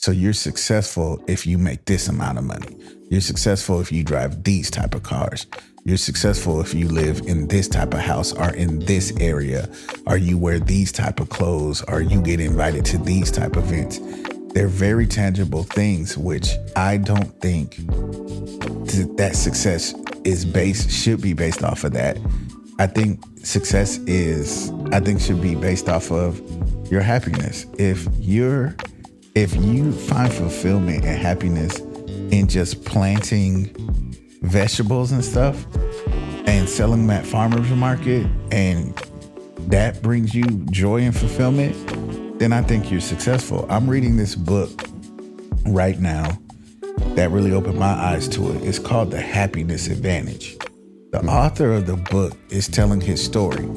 So you're successful if you make this amount of money. You're successful if you drive these type of cars. You're successful if you live in this type of house or in this area, or you wear these type of clothes, or you get invited to these type of events. They're very tangible things, which I don't think that success should be based off of that. I think success should be based off of your happiness. If you find fulfillment and happiness in just planting vegetables and stuff and selling them at farmers market, and that brings you joy and fulfillment, then I think you're successful. I'm reading this book right now that really opened my eyes to it. It's called The Happiness Advantage. The author of the book is telling his story.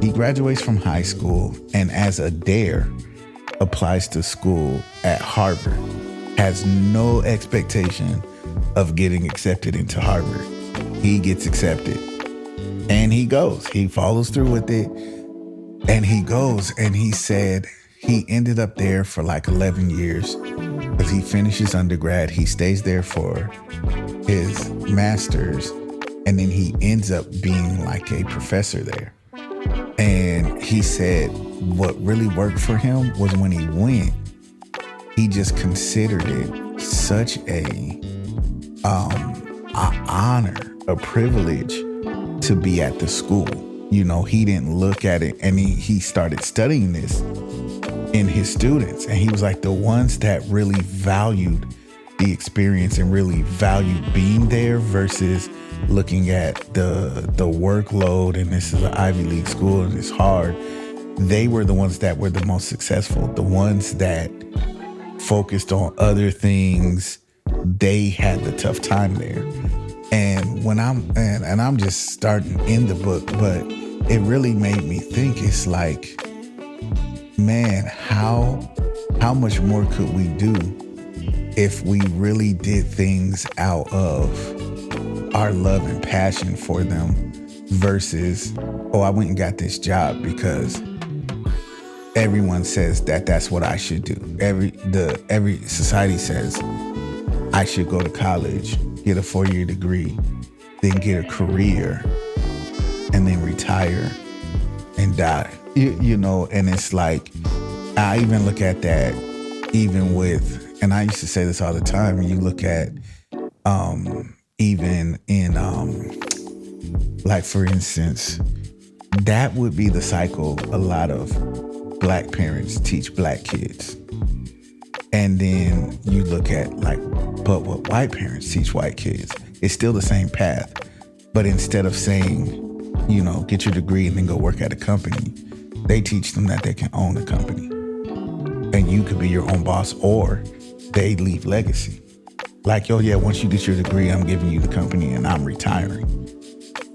He graduates from high school and as a dare applies to school at Harvard, has no expectation of getting accepted into Harvard. He gets accepted and he goes. He follows through with it and he goes, and he said he ended up there for like 11 years because he finishes undergrad. He stays there for his master's, and then he ends up being like a professor there. And he said what really worked for him was when he went, he just considered it such a honor, a privilege to be at the school. You know, he didn't look at it, and he started studying this in his students. And he was like, the ones that really valued the experience and really valued being there versus looking at the workload, and this is an Ivy League school and it's hard, they were the ones that were the most successful. The ones that focused on other things, they had the tough time there. And when I'm just starting in the book, but it really made me think, it's like, man, how much more could we do if we really did things out of our love and passion for them versus, oh, I went and got this job because everyone says that's what I should do. Every society says I should go to college, get a 4-year degree, then get a career, and then retire and die. You know, and it's like, I even look at that even with, and I used to say this all the time, you look at even in like, for instance, that would be the cycle a lot of Black parents teach Black kids. And then you look at like, but what white parents teach white kids, it's still the same path. But instead of saying, you know, get your degree and then go work at a company, they teach them that they can own a company and you could be your own boss, or they leave legacy. Like, oh yeah, once you get your degree, I'm giving you the company and I'm retiring.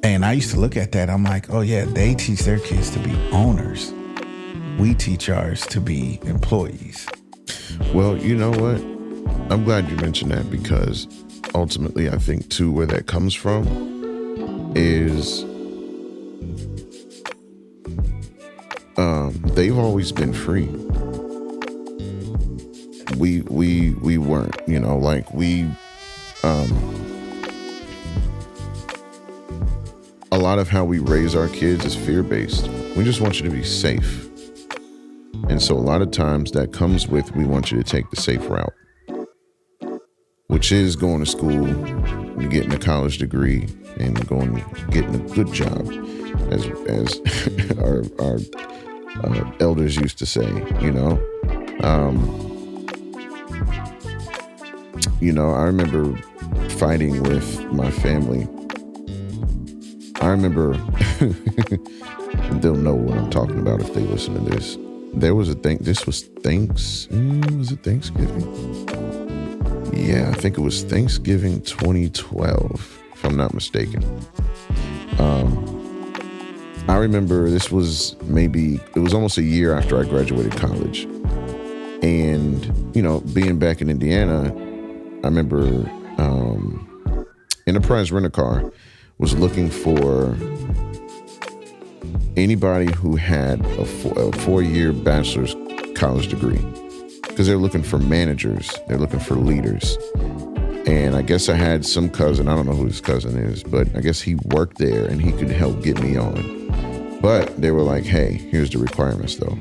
And I used to look at that, I'm like, oh yeah, they teach their kids to be owners. We teach ours to be employees. Well, you know what? I'm glad you mentioned that, because ultimately I think too where that comes from is they've always been free. We weren't, you know, like a lot of how we raise our kids is fear-based. We just want you to be safe. And so a lot of times that comes with, we want you to take the safe route, which is going to school and getting a college degree and getting a good job, as our elders used to say, you know. I remember fighting with my family. I remember, they'll know what I'm talking about if they listen to this. There was was it Thanksgiving? Yeah, I think it was Thanksgiving 2012, if I'm not mistaken. I remember it was almost a year after I graduated college. And, you know, being back in Indiana, I remember Enterprise Rent-A-Car was looking for anybody who had a 4-year bachelor's college degree. because they're looking for managers. They're looking for leaders. And I guess I had some cousin, I don't know who his cousin is, but I guess he worked there and he could help get me on. But they were like, hey, here's the requirements though.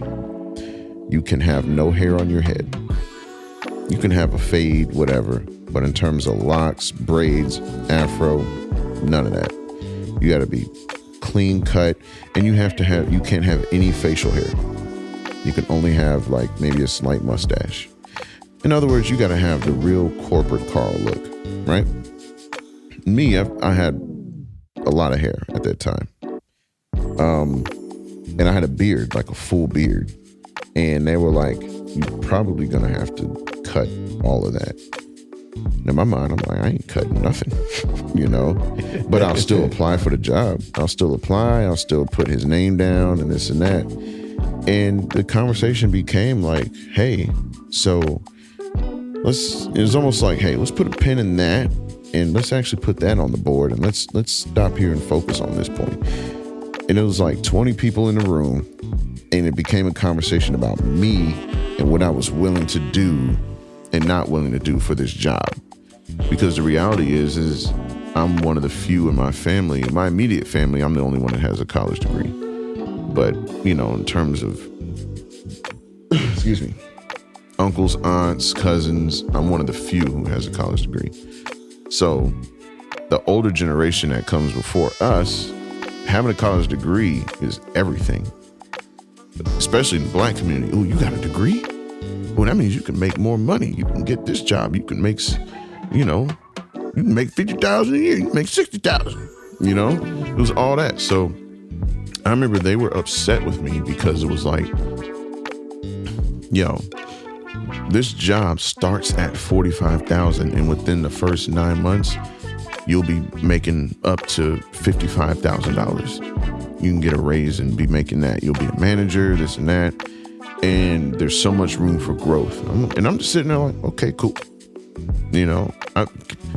You can have no hair on your head. You can have a fade, whatever. But in terms of locks, braids, afro, none of that. You got to be clean cut, and you can't have any facial hair. You can only have like maybe a slight mustache. In other words, you got to have the real corporate Carl look, right? Me, I had a lot of hair at that time. And I had a beard, like a full beard. And they were like, you're probably going to have to cut all of that. In my mind, I'm like, I ain't cutting nothing, you know, but I'll still apply for the job. I'll still apply. I'll still put his name down and this and that. And the conversation became like, hey, so it's almost like, hey, let's put a pin in that and let's actually put that on the board and let's stop here and focus on this point. And it was like 20 people in the room, and it became a conversation about me and what I was willing to do and not willing to do for this job. Because the reality is I'm one of the few in my family, my immediate family, I'm the only one that has a college degree. But, you know, in terms of, excuse me, uncles, aunts, cousins, I'm one of the few who has a college degree. So the older generation that comes before us, having a college degree is everything, especially in the Black community. Oh, you got a degree? Well, that means you can make more money. You can get this job. You can make, you know, you can make $50,000 a year. You can make $60,000. You know, it was all that. So I remember they were upset with me because it was like, yo, this job starts at $45,000, and within the first 9 months, you'll be making up to $55,000. You can get a raise and be making that. You'll be a manager, this and that. And there's so much room for growth. I'm just sitting there like, okay, cool. You know,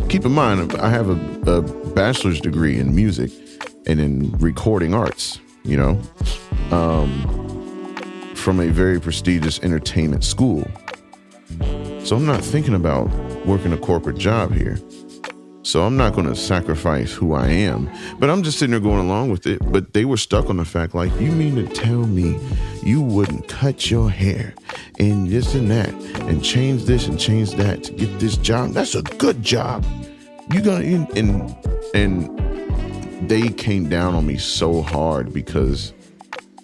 keep in mind, I have a bachelor's degree in music and in recording arts, you know, from a very prestigious entertainment school. So I'm not thinking about working a corporate job here. So I'm not going to sacrifice who I am, but I'm just sitting there going along with it. But they were stuck on the fact, like, you mean to tell me you wouldn't cut your hair and this and that and change this and change that to get this job? That's a good job. You gonna, and they came down on me so hard because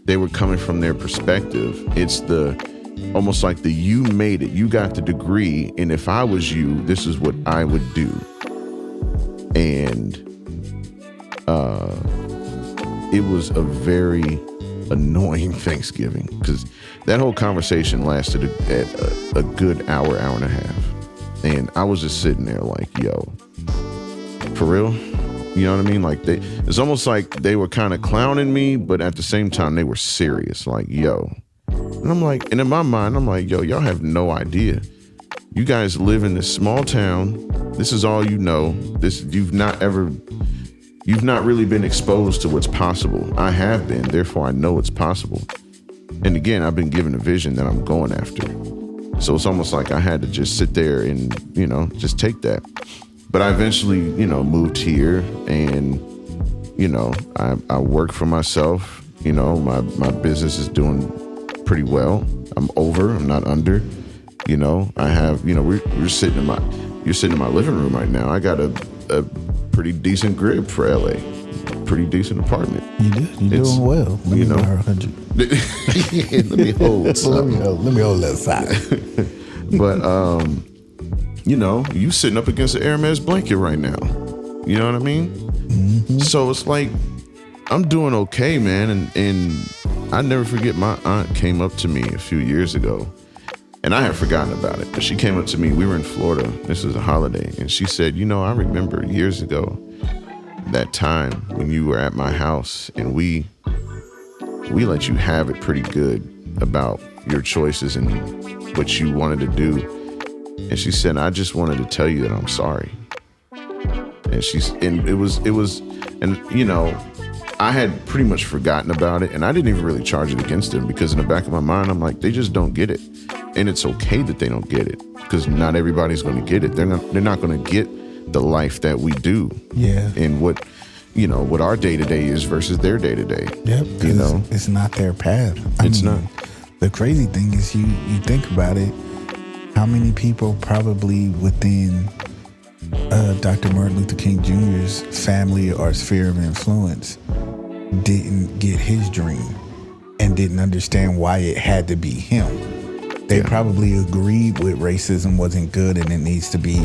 they were coming from their perspective. It's almost like you made it, you got the degree. And if I was you, this is what I would do. And it was a very annoying Thanksgiving because that whole conversation lasted a good hour and a half. And I was just sitting there like, yo, for real? You know what I mean? Like it's almost like they were kind of clowning me, but at the same time, they were serious. Like, yo. And I'm like, and in my mind, I'm like, yo, y'all have no idea. You guys live in this small town. This is all you know. You've not really been exposed to what's possible. I have been, therefore I know it's possible. And again, I've been given a vision that I'm going after. So it's almost like I had to just sit there and, you know, just take that. But I eventually, you know, moved here and, you know, I work for myself. You know, my business is doing pretty well. I'm not under. You know, I have, you know, you're sitting in my living room right now. I got a pretty decent crib for LA, pretty decent apartment. You do. You're doing well. Let me borrow 100. Yeah, let me hold something. Let me hold that side. But, you know, you sitting up against an Hermes blanket right now. You know what I mean? Mm-hmm. So it's like, I'm doing okay, man. And I never forget, my aunt came up to me a few years ago. And I had forgotten about it, but she came up to me. We were in Florida. This was a holiday. And she said, you know, I remember years ago, that time when you were at my house and we let you have it pretty good about your choices and what you wanted to do. And she said, I just wanted to tell you that I'm sorry. And it was, you know, I had pretty much forgotten about it, and I didn't even really charge it against them because in the back of my mind, I'm like, they just don't get it. And it's okay that they don't get it, because not everybody's going to get it. They're not going to get the life that we do. Yeah. And what our day-to-day is versus their day-to-day. Yep. It's not their path. It's not. The crazy thing is you think about it, how many people probably within Dr. Martin Luther King Jr.'s family or sphere of influence didn't get his dream and didn't understand why it had to be him. They probably agreed with racism wasn't good and it needs to be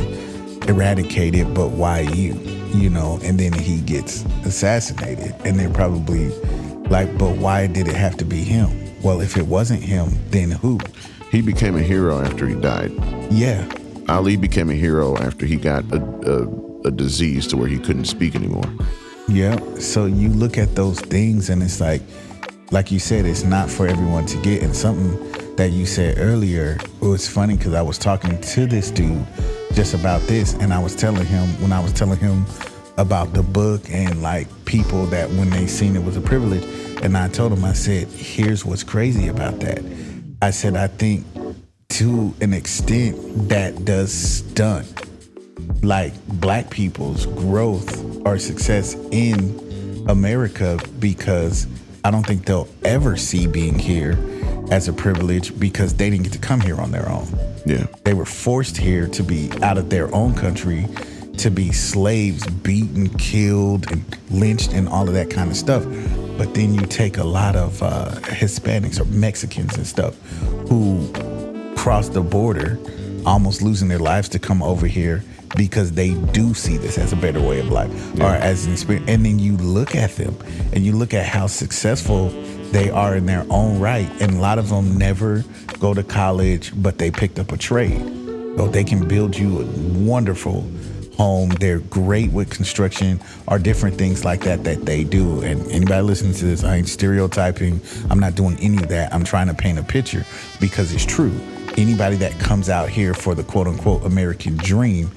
eradicated, but why you? And then he gets assassinated and they're probably like, but why did it have to be him? Well, if it wasn't him, then who? He became a hero after he died. Yeah. Ali became a hero after he got a disease to where he couldn't speak anymore. Yeah. So you look at those things and it's like you said, it's not for everyone to get. And something that you said earlier, it was funny because I was talking to this dude just about this, and I was telling him about the book and like people that when they seen it was a privilege, and I told him, I said, here's what's crazy about that. I said, I think to an extent that does stunt like black people's growth or success in America, because I don't think they'll ever see being here as a privilege because they didn't get to come here on their own. Yeah. They were forced here to be out of their own country, to be slaves, beaten, killed, and lynched and all of that kind of stuff. But then you take a lot of Hispanics or Mexicans and stuff who cross the border, almost losing their lives to come over here because they do see this as a better way of life or as an experience. And then you look at them and you look at how successful they are in their own right. And a lot of them never go to college, but they picked up a trade. So they can build you a wonderful home. They're great with construction or different things like that they do. And anybody listening to this, I ain't stereotyping. I'm not doing any of that. I'm trying to paint a picture because it's true. Anybody that comes out here for the quote unquote American dream,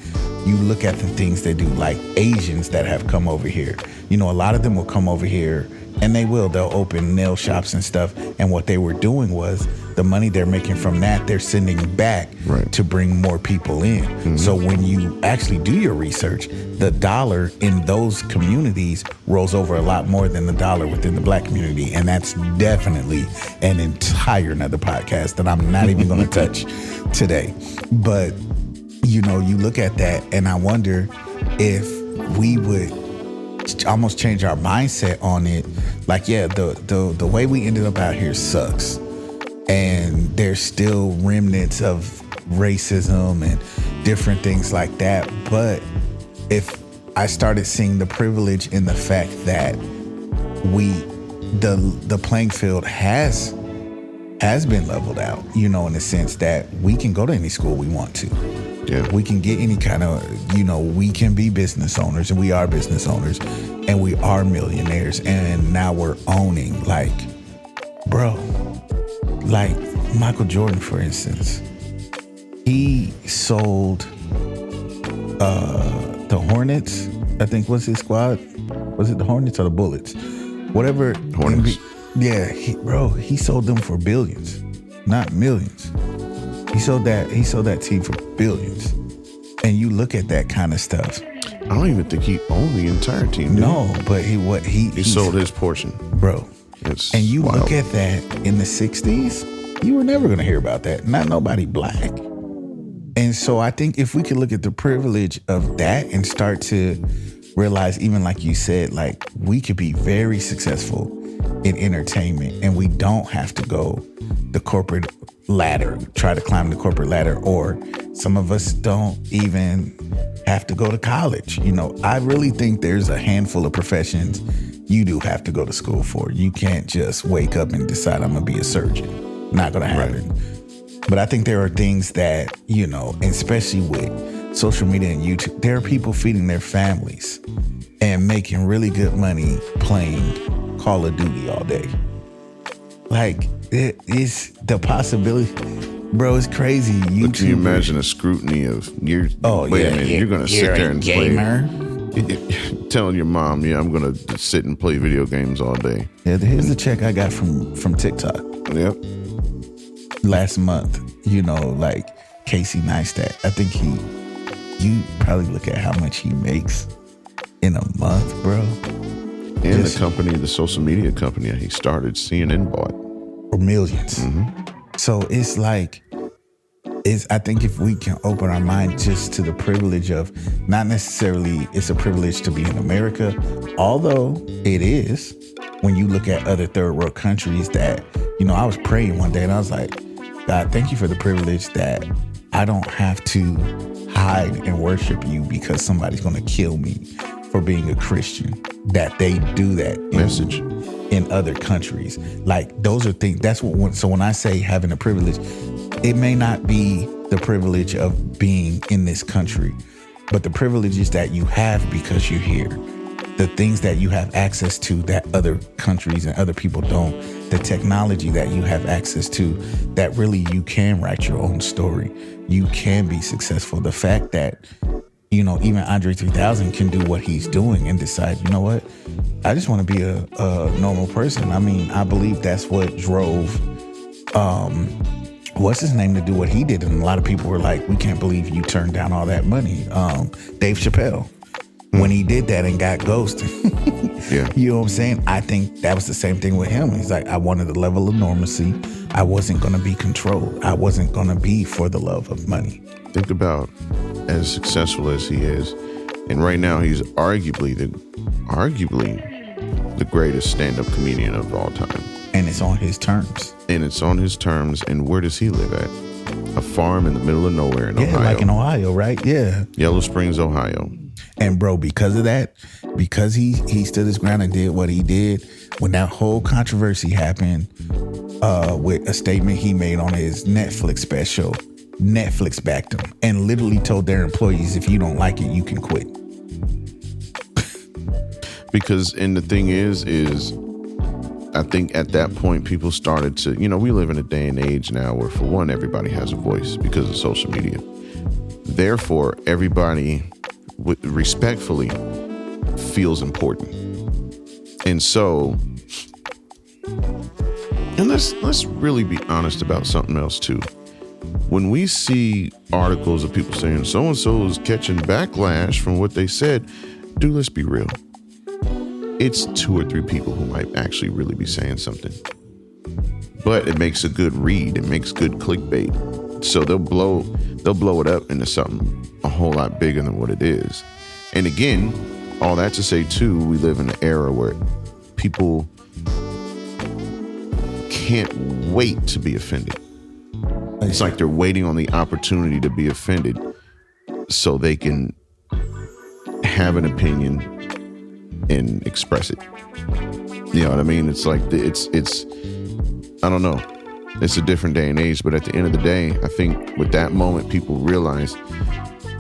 you look at the things they do, like Asians that have come over here. A lot of them will come over here and they'll open nail shops and stuff. And what they were doing was the money they're making from that, they're sending back to bring more people in. Mm-hmm. So when you actually do your research, the dollar in those communities rolls over a lot more than the dollar within the black community. And that's definitely an entire another podcast that I'm not even going to touch today. But, you look at that and I wonder if we would almost change our mindset on it. Like, the way we ended up out here sucks. And there's still remnants of racism and different things like that. But if I started seeing the privilege in the fact that the playing field has been leveled out, in the sense that we can go to any school we want to. Yeah. We can get any kind of, we can be business owners, and we are business owners, and we are millionaires. And now we're owning, like Michael Jordan, for instance. He sold the Hornets, I think was his squad. Was it the Hornets or the Bullets? Whatever. Hornets. He sold them for billions, not millions. He sold that team for billions. And you look at that kind of stuff. I don't even think he owned the entire team. No, but he sold his portion. Bro. It's and you wild. Look at that in the 60s, you were never going to hear about that. Not nobody black. And so I think if we could look at the privilege of that and start to realize, even like you said, like we could be very successful in entertainment and we don't have to go the corporate ladder, try to climb the corporate ladder, or some of us don't even have to go to college. I really think there's a handful of professions you do have to go to school for. You can't just wake up and decide I'm going to be a surgeon. Not going to happen. Right. But I think there are things that, especially with social media and YouTube, there are people feeding their families and making really good money playing Call of Duty all day. Like, it is the possibility. Bro, it's crazy. But can you imagine the scrutiny of you're going to sit there and gamer? Telling your mom, I'm going to sit and play video games all day. Yeah, here's the check I got from TikTok. Yep. last month, like Casey Neistat. I think you probably look at how much he makes in a month, bro. And the social media company that he started, CNN bought. For millions. So it's like, I think if we can open our mind just to the privilege of, not necessarily it's a privilege to be in America, although it is, when you look at other third world countries that, I was praying one day and I was like, God, thank you for the privilege that I don't have to hide and worship you because somebody's going to kill me for being a Christian, that they do that message in other countries. Like, those are things, so when I say having a privilege, it may not be the privilege of being in this country, but the privileges that you have because you're here, the things that you have access to that other countries and other people don't, the technology that you have access to, that really you can write your own story. You can be successful. The fact that, even Andre 3000 can do what he's doing and decide, you know what, I just want to be a normal person. I mean, I believe that's what drove, what's his name, to do what he did. And a lot of people were like, we can't believe you turned down all that money. Dave Chappelle, when he did that and got ghosted. Yeah. You know what I'm saying? I think that was the same thing with him. He's like, I wanted a level of normalcy. I wasn't going to be controlled. I wasn't going to be for the love of money. Think about as successful as he is, and right now he's arguably the greatest stand-up comedian of all time. And it's on his terms. And where does he live at? A farm in the middle of nowhere in Ohio. Like in Ohio, right? Yeah. Yellow Springs, Ohio. And bro, because of that, because he stood his ground and did what he did, when that whole controversy happened with a statement he made on his Netflix special, Netflix backed him and literally told their employees, if you don't like it, you can quit. Because, and the thing is I think at that point people started to, we live in a day and age now where, for one, everybody has a voice because of social media. Therefore, everybody respectfully feels important. And so, and let's really be honest about something else too. When we see articles of people saying so-and-so is catching backlash from what they said, let's be real. It's 2 or 3 people who might actually really be saying something. But it makes a good read. It makes good clickbait. So they'll blow it up into something a whole lot bigger than what it is. And again, all that to say too, we live in an era where people can't wait to be offended. It's like they're waiting on the opportunity to be offended so they can have an opinion and express it. You know what I mean? It's like, it's I don't know. It's a different day and age, but at the end of the day, I think with that moment, people realize,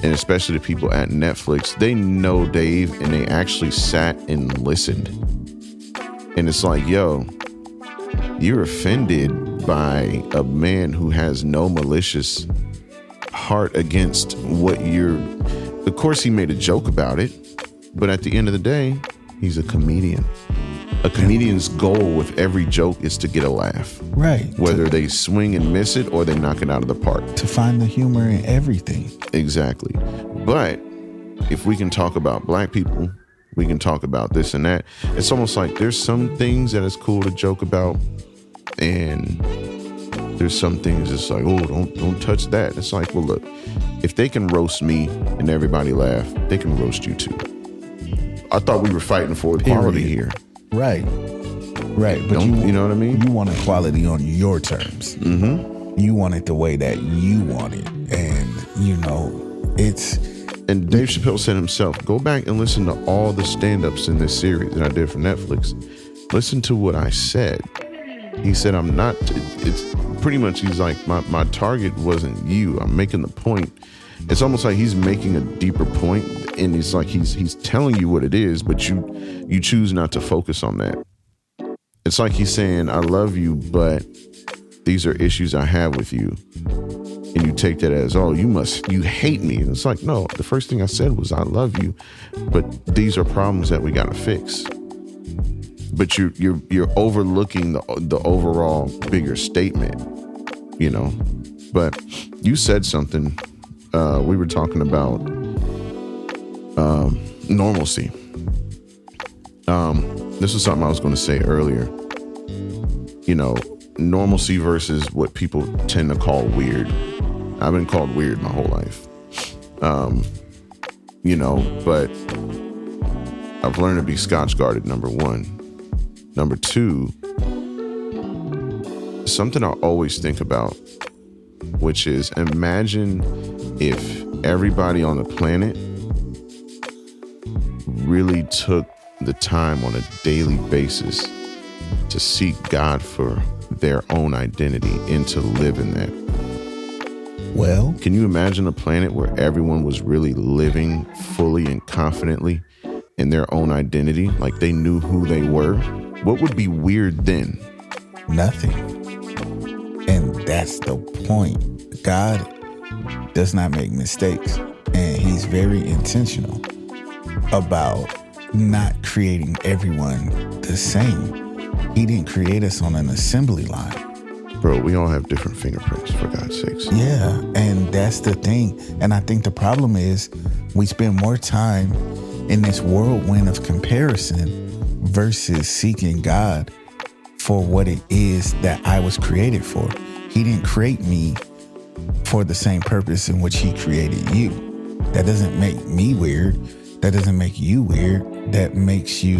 and especially the people at Netflix, they know Dave and they actually sat and listened. And it's like, yo, you're offended by a man who has no malicious heart against what of course he made a joke about it, but at the end of the day, he's a comedian. A comedian's goal with every joke is to get a laugh. Right. Whether they swing and miss it or they knock it out of the park. To find the humor in everything. Exactly. But if we can talk about black people, we can talk about this and that. It's almost like there's some things that it's cool to joke about, and there's some things it's like, oh, don't touch that. It's like, well, look, if they can roast me and everybody laugh, they can roast you too. I thought we were fighting for equality here. Right. But you know what I mean? You want equality on your terms. Mm-hmm. You want it the way that you want it. And, it's... And Dave Chappelle said himself, go back and listen to all the stand-ups in this series that I did for Netflix. Listen to what I said. He said, I'm not... It's pretty much, he's like, my target wasn't you. I'm making the point. It's almost like he's making a deeper point, and it's like he's telling you what it is, but you choose not to focus on that. It's like he's saying, I love you, but these are issues I have with you. And you take that as, oh, you hate me. And it's like, no, the first thing I said was, I love you, but these are problems that we got to fix. But you're overlooking the overall bigger statement. you know. But you said something. We were talking about normalcy. This was something I was going to say earlier. You know, normalcy versus what people tend to call weird. I've been called weird my whole life. You know, but I've learned to be Scotch guarded, number one. Number two, something I always think about, which is imagine if everybody on the planet really took the time on a daily basis to seek God for their own identity and to live in that. Well, can you imagine a planet where everyone was really living fully and confidently in their own identity, like they knew who they were? What would be weird then? Nothing. And that's the point. God does not make mistakes, and he's very intentional about not creating everyone the same. He didn't create us on an assembly line. Bro, we all have different fingerprints, for God's sakes. Yeah, and that's the thing. And I think the problem is we spend more time in this whirlwind of comparison versus seeking God for what it is that I was created for. He didn't create me for the same purpose in which he created you. That doesn't make me weird. That doesn't make you weird. That makes you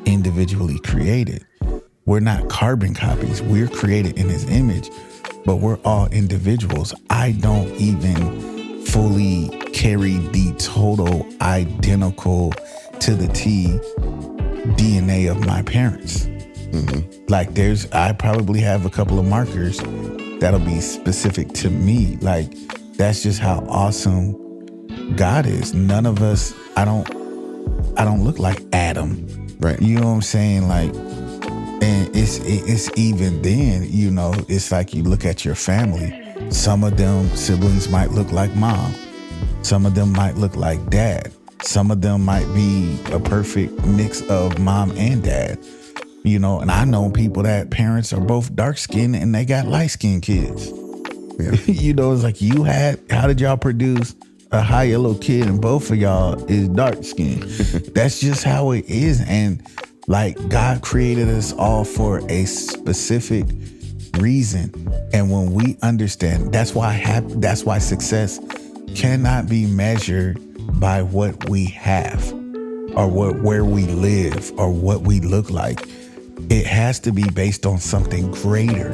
individually created. We're not carbon copies. We're created in his image, but we're all individuals. I don't even fully carry the total identical to the T DNA of my parents. Mm-hmm. Like I probably have a couple of markers that'll be specific to me. Like that's just how awesome God is. None of us, I don't look like Adam. Right. You know what I'm saying? Like, and it's even then, you know, it's like you look at your family. Some of them siblings might look like mom. Some of them might look like dad. Some of them might be a perfect mix of mom and dad. You know, and I know people that parents are both dark skinned and they got light skinned kids. Yeah. You know, it's like how did y'all produce a high yellow kid and both of y'all is dark skinned? That's just how it is. And like God created us all for a specific reason. And when we understand, that's why success cannot be measured by what we have or where we live or what we look like. It has to be based on something greater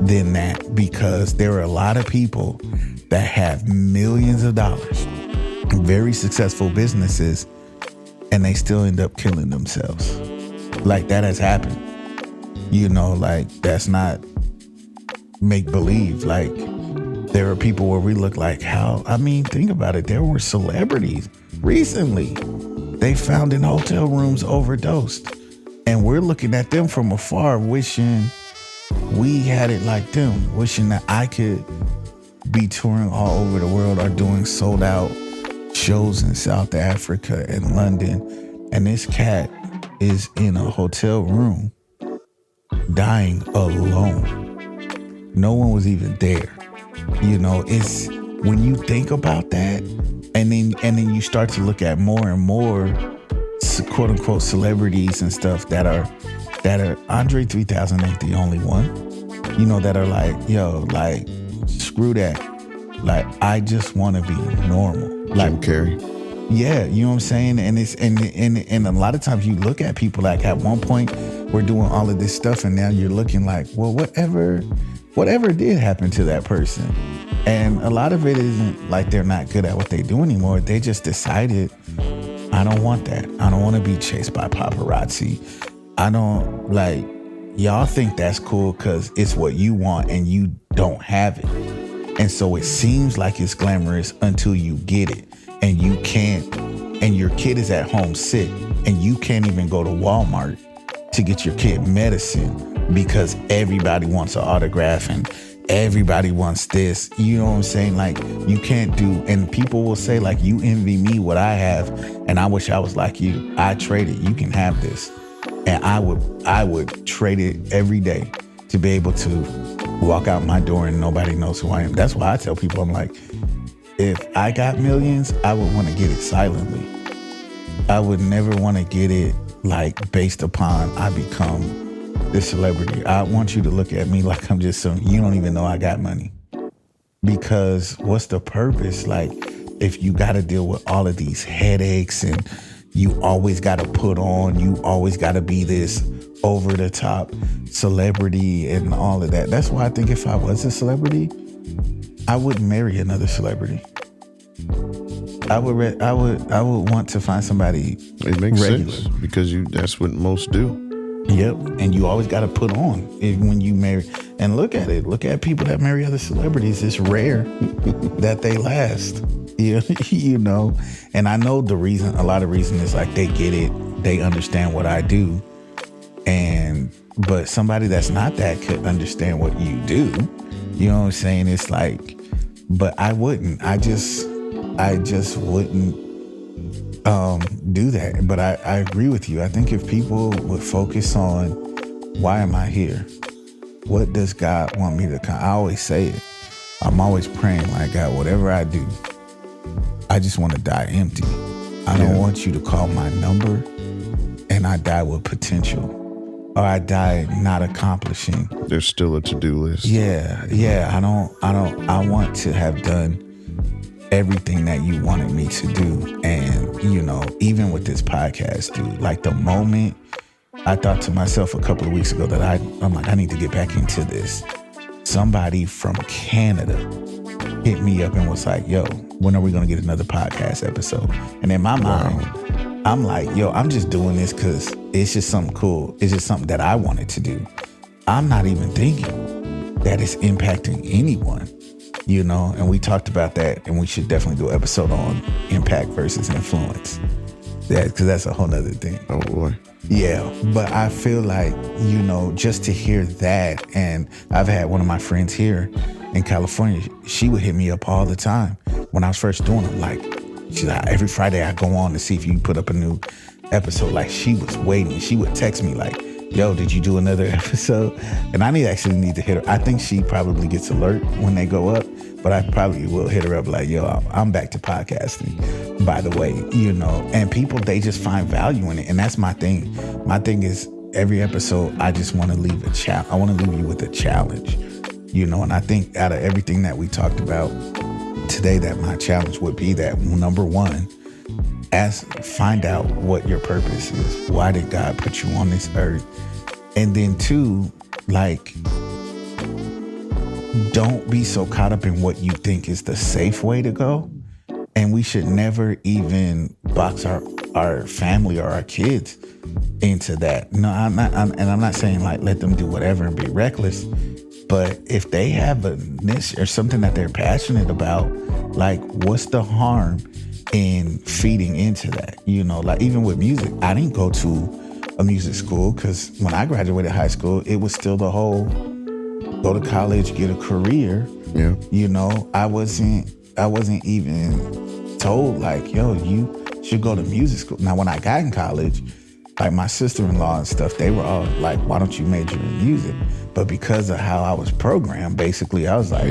than that, because there are a lot of people that have millions of dollars, very successful businesses, and they still end up killing themselves. Like that has happened. You know, like that's not make believe. Like there are people where we look like think about it. There were celebrities recently. They found in hotel rooms overdosed. And we're looking at them from afar, wishing we had it like them, wishing that I could be touring all over the world or doing sold out shows in South Africa and London. And this cat is in a hotel room dying alone. No one was even there. You know, it's when you think about that, and then you start to look at more and more quote unquote celebrities and stuff that are Andre 3000 ain't the only one, you know, that are like, yo, like screw that. Like I just want to be normal. Like Jim Carrey. Yeah, you know what I'm saying? And it's and a lot of times you look at people like at one point we're doing all of this stuff and now you're looking like, well, whatever did happen to that person. And a lot of it isn't like they're not good at what they do anymore. They just decided, I don't want that. I don't want to be chased by paparazzi. I don't like, y'all think that's cool because it's what you want and you don't have it. And so it seems like it's glamorous until you get it and you can't, and your kid is at home sick and you can't even go to Walmart to get your kid medicine because everybody wants an autograph and everybody wants this. You know what I'm saying? Like you can't do, and people will say like, you envy me what I have and I wish I was like you. I trade it. You can have this. And I would trade it every day to be able to walk out my door and nobody knows who I am. That's why I tell people, I'm like, if I got millions, I would want to get it silently. I would never want to get it like based upon I become this celebrity. I want you to look at me like I'm just some, you don't even know I got money. Because what's the purpose? Like, if you got to deal with all of these headaches and you always got to put on, you always got to be this over the top celebrity and all of that. That's why I think if I was a celebrity, I wouldn't marry another celebrity. I would want to find somebody. It makes regular. sense because that's what most do. Yep, and you always got to put on when you marry. And look at it. Look at people that marry other celebrities. It's rare that they last. You know. And I know the reason. A lot of reason is like they get it. They understand what I do. But somebody that's not that could understand what you do. You know what I'm saying? It's like, but I wouldn't. I just wouldn't do that. But I agree with you. I think if people would focus on why am I here? What does God want me to come? I always say it. I'm always praying like, God, whatever I do, I just want to die empty. I don't want you to call my number and I die with potential. Or I die not accomplishing. There's still a to-do list. Yeah. I want to have done everything that you wanted me to do. And, you know, even with this podcast, dude, like the moment I thought to myself a couple of weeks ago that I'm like, I need to get back into this. Somebody from Canada hit me up and was like, yo, when are we going to get another podcast episode? And in my mind, I'm like, yo, I'm just doing this because it's just something cool. It's just something that I wanted to do. I'm not even thinking that it's impacting anyone, you know? And we talked about that, and we should definitely do an episode on impact versus influence. Yeah, because that's a whole nother thing. Oh, boy. Yeah, but I feel like, you know, just to hear that, and I've had one of my friends here in California, she would hit me up all the time when I was first doing it, like, she's like, every Friday I go on to see if you put up a new episode. Like, she was waiting. She would text me like, yo, did you do another episode? And I actually need to hit her. I think she probably gets alert when they go up, but I probably will hit her up like, yo, I'm back to podcasting, by the way, you know. And people, they just find value in it. And that's my thing. My thing is every episode, I just want to leave a challenge. I want to leave you with a challenge, you know. And I think out of everything that we talked about today, that my challenge would be that, number one, find out what your purpose is. Why did God put you on this earth? And then two, like, don't be so caught up in what you think is the safe way to go. And we should never even box our family or our kids into that. No, I'm not saying like let them do whatever and be reckless. But if they have a niche or something that they're passionate about, like, what's the harm in feeding into that? You know, like even with music, I didn't go to a music school because when I graduated high school, it was still the whole go to college, get a career. Yeah. You know, I wasn't even told like, yo, you should go to music school. Now, when I got in college, like my sister-in-law and stuff, they were all like, why don't you major in music? But because of how I was programmed, basically, I was like,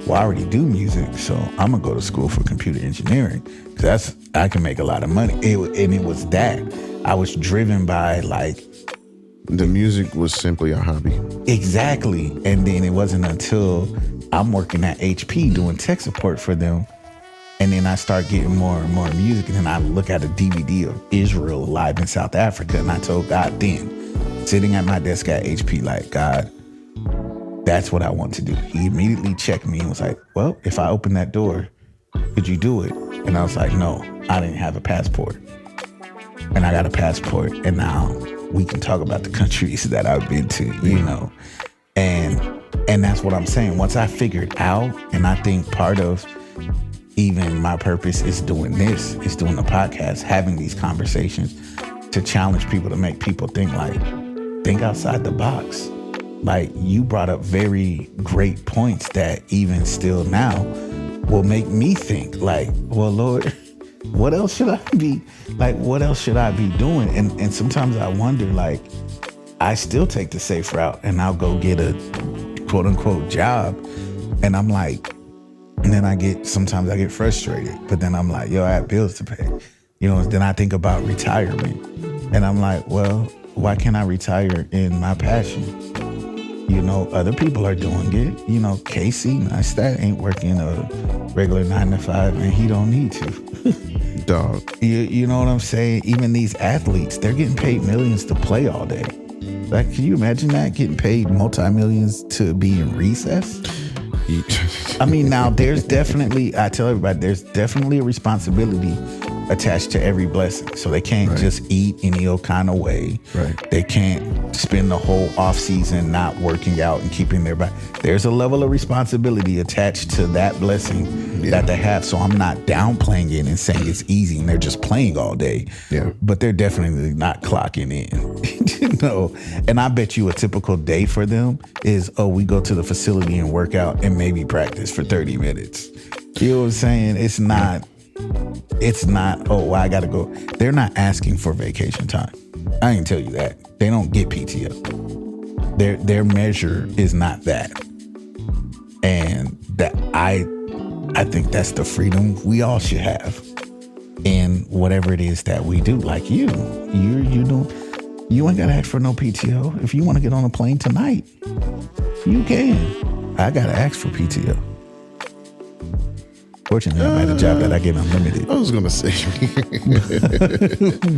well, I already do music, so I'm going to go to school for computer engineering because I can make a lot of money. And it was that. I was driven by like... The music was simply a hobby. Exactly. And then it wasn't until I'm working at HP doing tech support for them, and then I start getting more and more music, and then I look at a DVD of Israel live in South Africa, and I told God then, sitting at my desk at HP, like, God, that's what I want to do. He immediately checked me and was like, well, if I open that door, could you do it? And I was like, no, I didn't have a passport. And I got a passport, and now we can talk about the countries that I've been to, you know. And that's what I'm saying. Once I figured out, and I think part of even my purpose is doing this, is doing the podcast, having these conversations to challenge people, to make people think outside the box. Like, you brought up very great points that even still now will make me think like, well, Lord, what else should I be doing? And sometimes I wonder, like, I still take the safe route and I'll go get a quote unquote job. And I'm like, and then sometimes I get frustrated, but then I'm like, yo, I have bills to pay. You know, then I think about retirement and I'm like, well, why can't I retire in my passion? You know, other people are doing it. You know, Casey Neistat ain't working a regular 9 to 5 and he don't need to. Dog. You know what I'm saying? Even these athletes, they're getting paid millions to play all day. Like, can you imagine that? Getting paid multi-millions to be in recess? I mean, now there's definitely, I tell everybody, there's definitely a responsibility attached to every blessing. So they can't just eat any old kind of way. Right. They can't spend the whole off season not working out and keeping their body. There's a level of responsibility attached to that blessing that they have. So I'm not downplaying it and saying it's easy and they're just playing all day. Yeah. But they're definitely not clocking in. You know, and I bet you a typical day for them is, oh, we go to the facility and work out and maybe practice for 30 minutes. You know what I'm saying? It's not, oh, well, I got to go. They're not asking for vacation time. I can tell you that. They don't get PTO. Their measure is not that. And that I think that's the freedom we all should have in whatever it is that we do. Like you don't. You ain't got to ask for no PTO. If you want to get on a plane tonight, you can. I got to ask for PTO. Fortunately, I'm at a job that I get unlimited. I was going to say.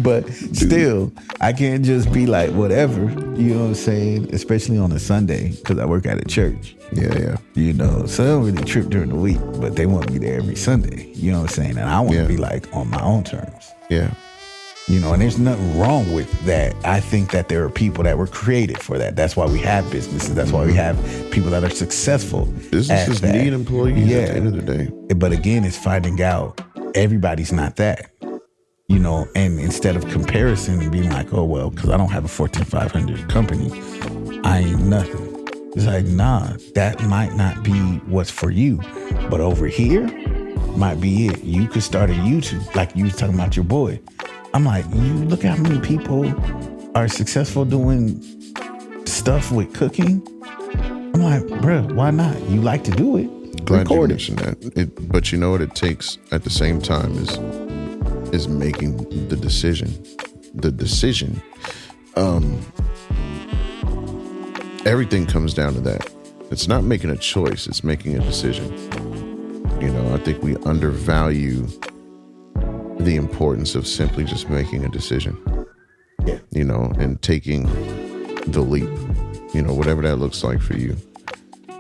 But still, I can't just be like, whatever. You know what I'm saying? Especially on a Sunday, because I work at a church. Yeah. You know, so I don't really trip during the week, but they want me there every Sunday. You know what I'm saying? And I want to be like on my own terms. Yeah. You know, and there's nothing wrong with that. I think that there are people that were created for that. That's why we have businesses. That's why we have people that are successful. Businesses need employees at the end of the day. But again, it's finding out everybody's not that. You know, and instead of comparison and being like, oh, well, because I don't have a Fortune 500 company, I ain't nothing. It's like, nah, that might not be what's for you. But over here might be it. You could start a YouTube, like you was talking about your boy. I'm like, you look at how many people are successful doing stuff with cooking. I'm like, bruh, why not? You like to do it. Glad you mentioned that. But you know what it takes at the same time is making the decision. The decision. Everything comes down to that. It's not making a choice. It's making a decision. You know, I think we undervalue the importance of simply just making a decision, you know, and taking the leap, you know, whatever that looks like for you,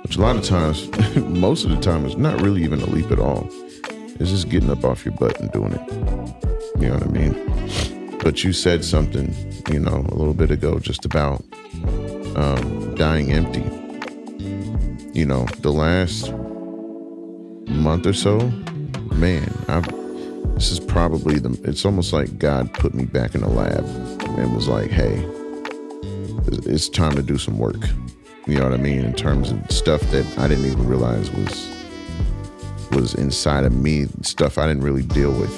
which a lot of times, most of the time, is not really even a leap at all. It's just getting up off your butt and doing it. You know what I mean? But you said something, you know, a little bit ago just about dying empty. You know, the last month or so, man, this is probably it's almost like God put me back in the lab and was like, hey, it's time to do some work. You know what I mean? In terms of stuff that I didn't even realize was inside of me, stuff I didn't really deal with.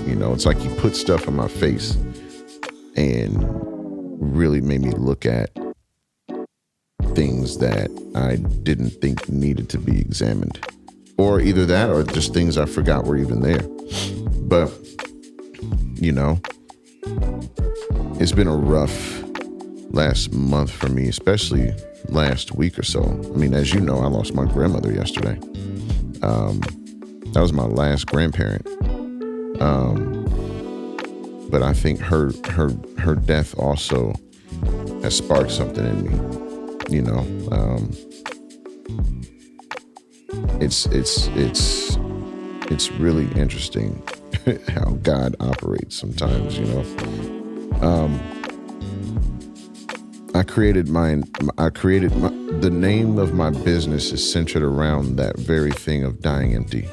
You know, it's like he put stuff on my face and really made me look at things that I didn't think needed to be examined. Or either that or just things I forgot were even there. But, you know, it's been a rough last month for me, especially last week or so. I mean, as you know, I lost my grandmother yesterday. That was my last grandparent. But I think her death also has sparked something in me, you know. It's really interesting how God operates sometimes, you know. The name of my business is centered around that very thing of dying empty.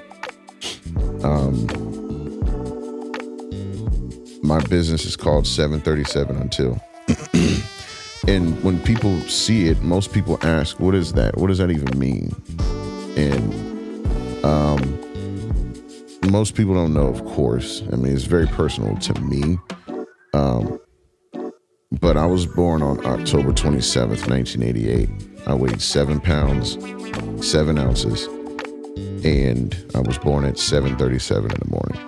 My business is called 737 Until. And when people see it, most people ask, what is that? What does that even mean? And most people don't know, of course. I mean, it's very personal to me. But I was born on October 27th, 1988. I weighed 7 pounds, 7 ounces, and I was born at 7:37 in the morning.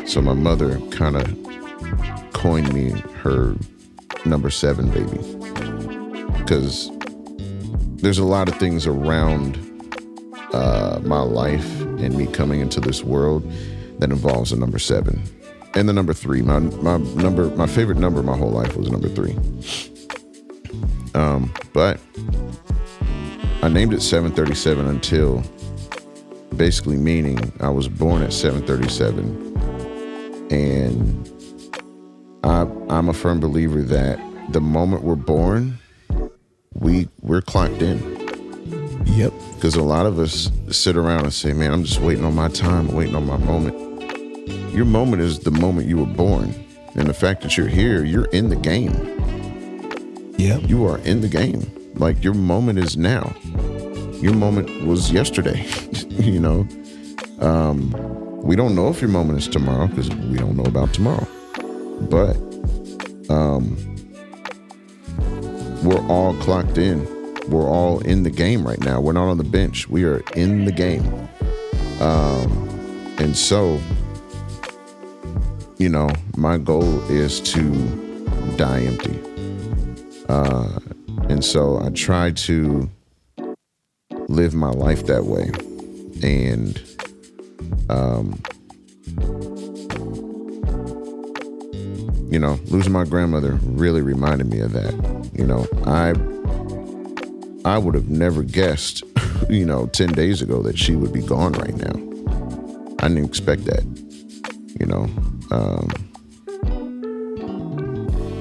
So my mother kind of coined me her number 7 baby, because there's a lot of things around my life and me coming into this world that involves a number 7 and the number 3. My favorite number my whole life was number 3. But I named it 737 until, basically meaning I was born at 737, and I'm a firm believer that the moment we're born, we're clocked in. Yep. Because a lot of us sit around and say, man, I'm just waiting on my time, I'm waiting on my moment. Your moment is the moment you were born. And the fact that you're here, you're in the game. Yep. You are in the game. Like, your moment is now. Your moment was yesterday. You know? We don't know if your moment is tomorrow, because we don't know about tomorrow. But we're all clocked in. We're all in the game right now. We're not on the bench. We are in the game. And so, you know, my goal is to die empty. And so I try to live my life that way. And you know, losing my grandmother really reminded me of that. You know, I would have never guessed, you know, 10 days ago that she would be gone right now. I didn't expect that, you know.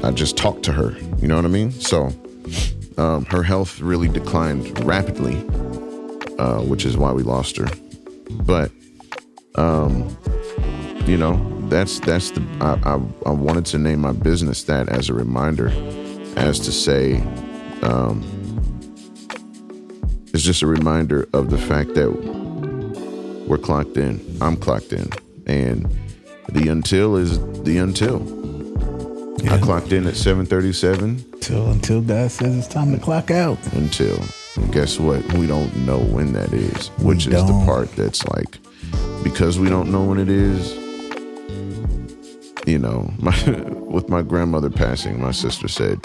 I just talked to her, you know what I mean? So her health really declined rapidly, which is why we lost her. But, you know, that's the, I wanted to name my business that as a reminder, as to say, it's just a reminder of the fact that we're clocked in. I'm clocked in. And the until is the until. Yeah. I clocked in at 7:37. Until God says it's time to clock out. Until. And guess what? We don't know when that is. Which is the part that's like, because we don't know when it is, you know, with my grandmother passing, my sister said,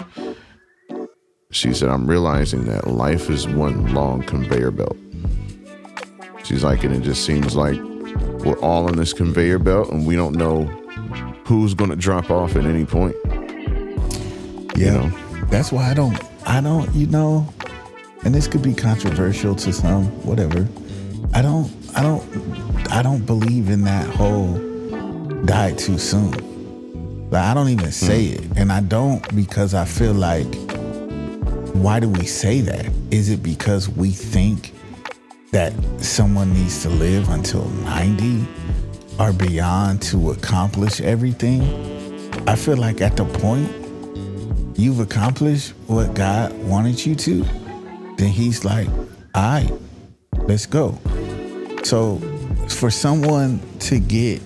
she said, I'm realizing that life is one long conveyor belt. She's like, and it just seems like we're all on this conveyor belt and we don't know who's going to drop off at any point. Yeah. You know? That's why I don't, you know, and this could be controversial to some, whatever. I don't believe in that whole die too soon. Like, I don't even say it. And I don't, because I feel like, why do we say that? Is it because we think that someone needs to live until 90 or beyond to accomplish everything? I feel like at the point you've accomplished what God wanted you to, then he's like, all right, let's go. So for someone to get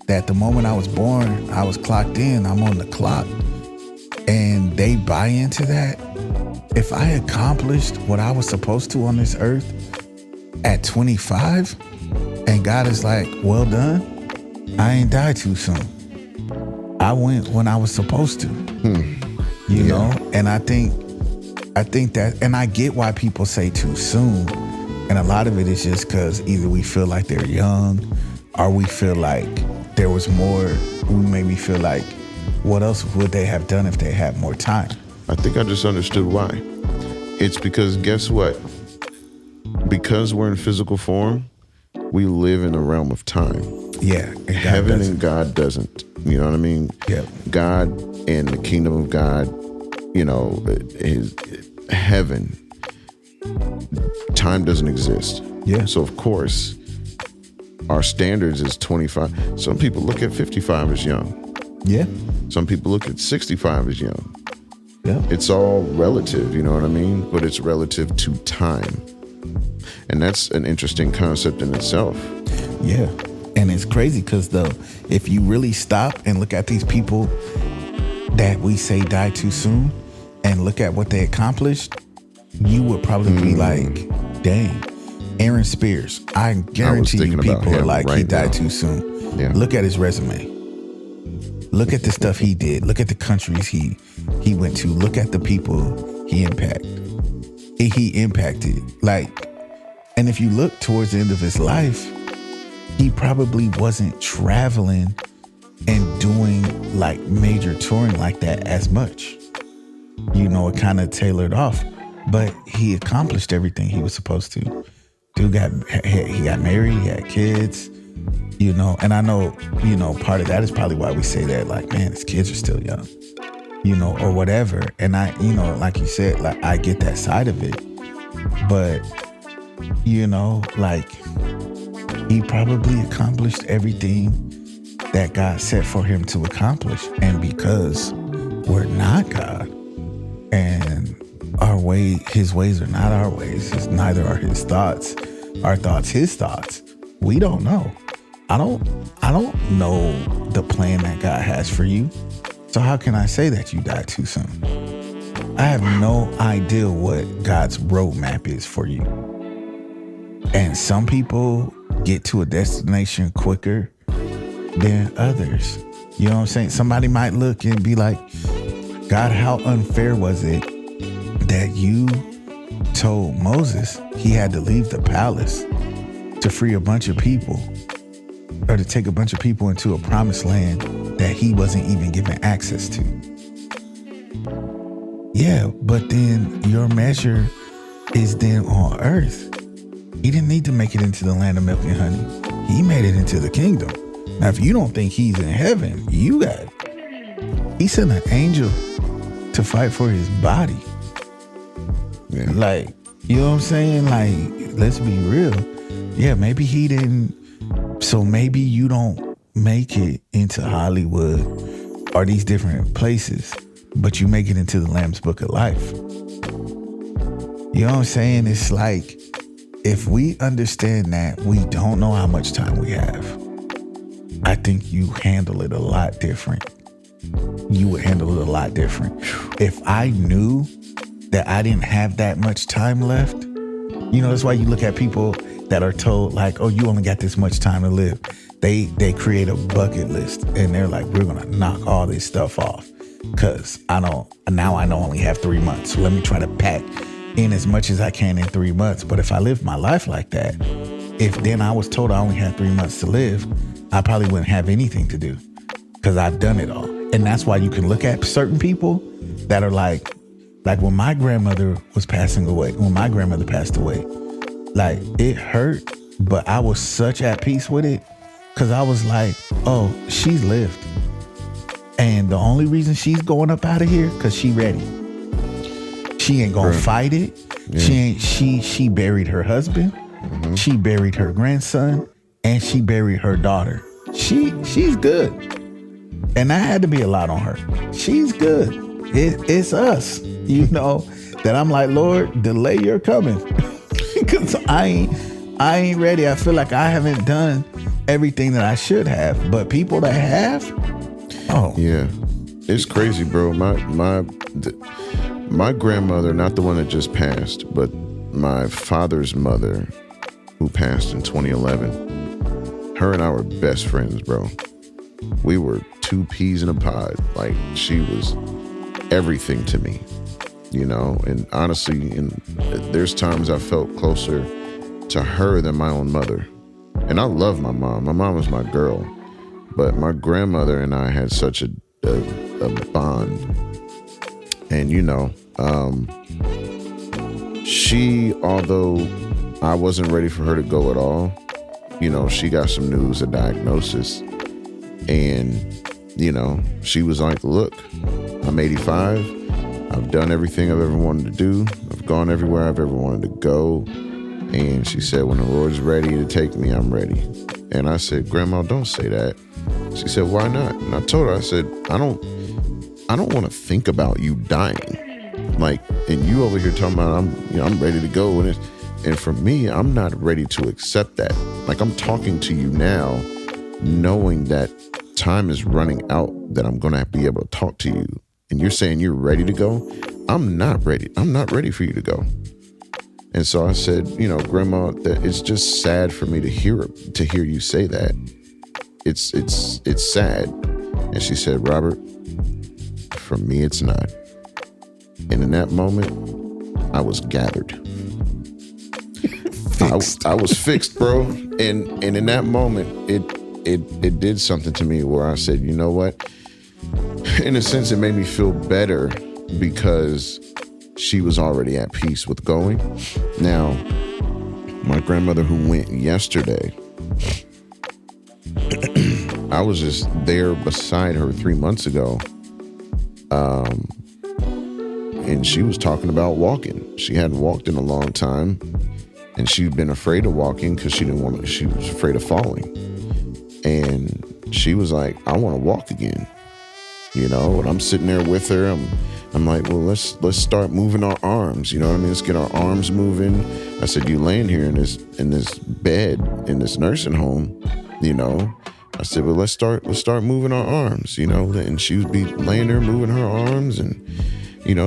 that the moment I was born, I was clocked in, I'm on the clock, and they buy into that, if I accomplished what I was supposed to on this earth at 25, and God is like, well done, I ain't died too soon. I went when I was supposed to, you know? And I think that, and I get why people say too soon. And a lot of it is just because either we feel like they're young, or we feel like there was more, we maybe feel like, what else would they have done if they had more time? I think I just understood why. It's because, guess what? Because we're in physical form, we live in the realm of time. Yeah. Heaven and God doesn't. You know what I mean? Yeah. God and the kingdom of God, you know, his heaven, time doesn't exist. Yeah. So, of course, our standards is 25. Some people look at 55 as young. Yeah. Some people look at 65 as young. Yeah. It's all relative, you know what I mean? But it's relative to time. And that's an interesting concept in itself. Yeah. And it's crazy because, though, if you really stop and look at these people that we say die too soon and look at what they accomplished, you would probably be like, dang, Aaron Spears. I guarantee you people are like, he died too soon. Yeah. Look at his resume. Look at the stuff he did. Look at the countries he went to. Look at the people he impacted. Like, and if you look towards the end of his life, he probably wasn't traveling and doing like major touring like that as much. You know, it kind of tailored off, but he accomplished everything he was supposed to. Dude he got married, he had kids, you know, and I know, you know, part of that is probably why we say that, like, man, his kids are still young, you know, or whatever. And I, you know, like you said, like, I get that side of it, but, you know, like, he probably accomplished everything that God set for him to accomplish. And because we're not God, and his ways are not our ways, neither are his thoughts, our thoughts his thoughts, we don't know. I don't know the plan that God has for you. So how can I say that you died too soon? I have no idea what God's roadmap is for you. And some people get to a destination quicker than others. You know what I'm saying? Somebody might look and be like, God, how unfair was it that you told Moses he had to leave the palace to free a bunch of people, or to take a bunch of people into a promised land that he wasn't even given access to? Yeah, but then your measure is then on earth. He didn't need to make it into the land of milk and honey. He made it into the kingdom. Now, if you don't think he's in heaven, he sent an angel to fight for his body. Yeah. Like, you know what I'm saying? Like, let's be real. Yeah, maybe he didn't. So maybe you don't make it into Hollywood or these different places, but you make it into the Lamb's Book of Life. You know what I'm saying? It's like, if we understand that we don't know how much time we have, I think you handle it a lot different. You would handle it a lot different. If I knew that I didn't have that much time left, you know, that's why you look at people that are told like, oh, you only got this much time to live. They create a bucket list and they're like, we're going to knock all this stuff off because I know I only have 3 months. So let me try to pack in as much as I can in 3 months. But if I lived my life like that, if then I was told I only had 3 months to live, I probably wouldn't have anything to do because I've done it all. And that's why you can look at certain people that are like when my grandmother passed away, like it hurt, but I was such at peace with it because I was like, oh, she's lived. And the only reason she's going up out of here because she ready. She ain't gonna fight it. Yeah. She buried her husband. Mm-hmm. She buried her grandson, and she buried her daughter. She's good. And that had to be a lot on her. She's good. It's us, you know, that I'm like, Lord, delay your coming. Because I ain't ready. I feel like I haven't done everything that I should have. But people that have, oh. Yeah. It's crazy, bro. My grandmother, not the one that just passed, but my father's mother, who passed in 2011, her and I were best friends, bro. We were two peas in a pod. Like, she was everything to me, you know? And honestly, there's times I felt closer to her than my own mother. And I love my mom. My mom was my girl. But my grandmother and I had such a bond. And, you know, she, although I wasn't ready for her to go at all, you know, she got some news, a diagnosis. And, you know, she was like, look, I'm 85. I've done everything I've ever wanted to do. I've gone everywhere I've ever wanted to go. And she said, when the Lord's ready to take me, I'm ready. And I said, Grandma, don't say that. She said, why not? And I told her, I said, I don't want to think about you dying. Like, and you over here talking about I'm ready to go. And for me, I'm not ready to accept that. Like, I'm talking to you now, knowing that time is running out, that I'm going to be able to talk to you. And you're saying you're ready to go. I'm not ready. I'm not ready for you to go. And so I said, Grandma, that it's just sad for me to hear you say that. It's sad. And she said, Robert, for me, it's not. And in that moment, I was gathered. I was fixed, bro. And in that moment, it did something to me where I said, you know what? In a sense, it made me feel better because she was already at peace with going. Now, my grandmother who went yesterday, I was just there beside her 3 months ago. And she was talking about walking. She hadn't walked in a long time, and she'd been afraid of walking because she was afraid of falling. And she was like, I want to walk again. And I'm sitting there with her. I'm like, well, let's start moving our arms. You know what I mean? Let's get our arms moving. I said, you laying here in this bed in this nursing home, I said, well, let's start moving our arms, and she would be laying there moving her arms, and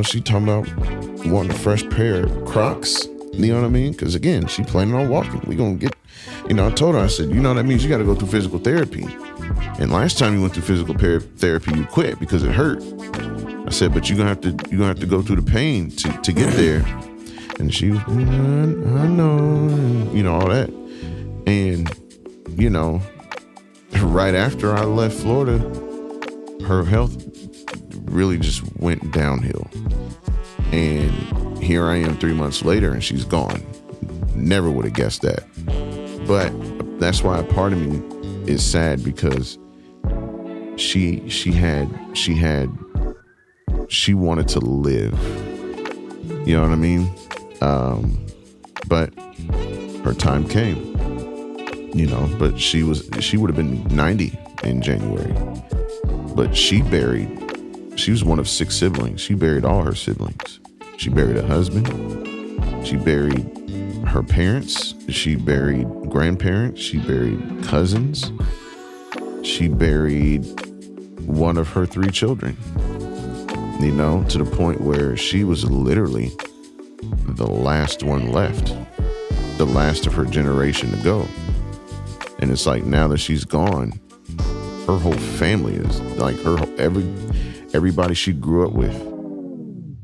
she talking about wanting a fresh pair of Crocs. You know what I mean? Because again, she planning on walking. We gonna get, I told her, I said, that means you got to go through physical therapy. And last time you went through physical therapy, you quit because it hurt. I said, but you're gonna have to go through the pain to get there. And she was, I know, and, all that. And, right after I left Florida, her health really just went downhill. And here I am 3 months later and she's gone. Never would have guessed that. But that's why a part of me is sad because she wanted to live. You know what I mean? But her time came. But she would have been 90 in January. But she was one of 6 siblings. She buried all her siblings. She buried a husband. She buried her parents. She buried grandparents. She buried cousins. She buried one of her 3 children, to the point where she was literally the last one left, the last of her generation to go. And it's like now that she's gone, her whole family is like everybody she grew up with.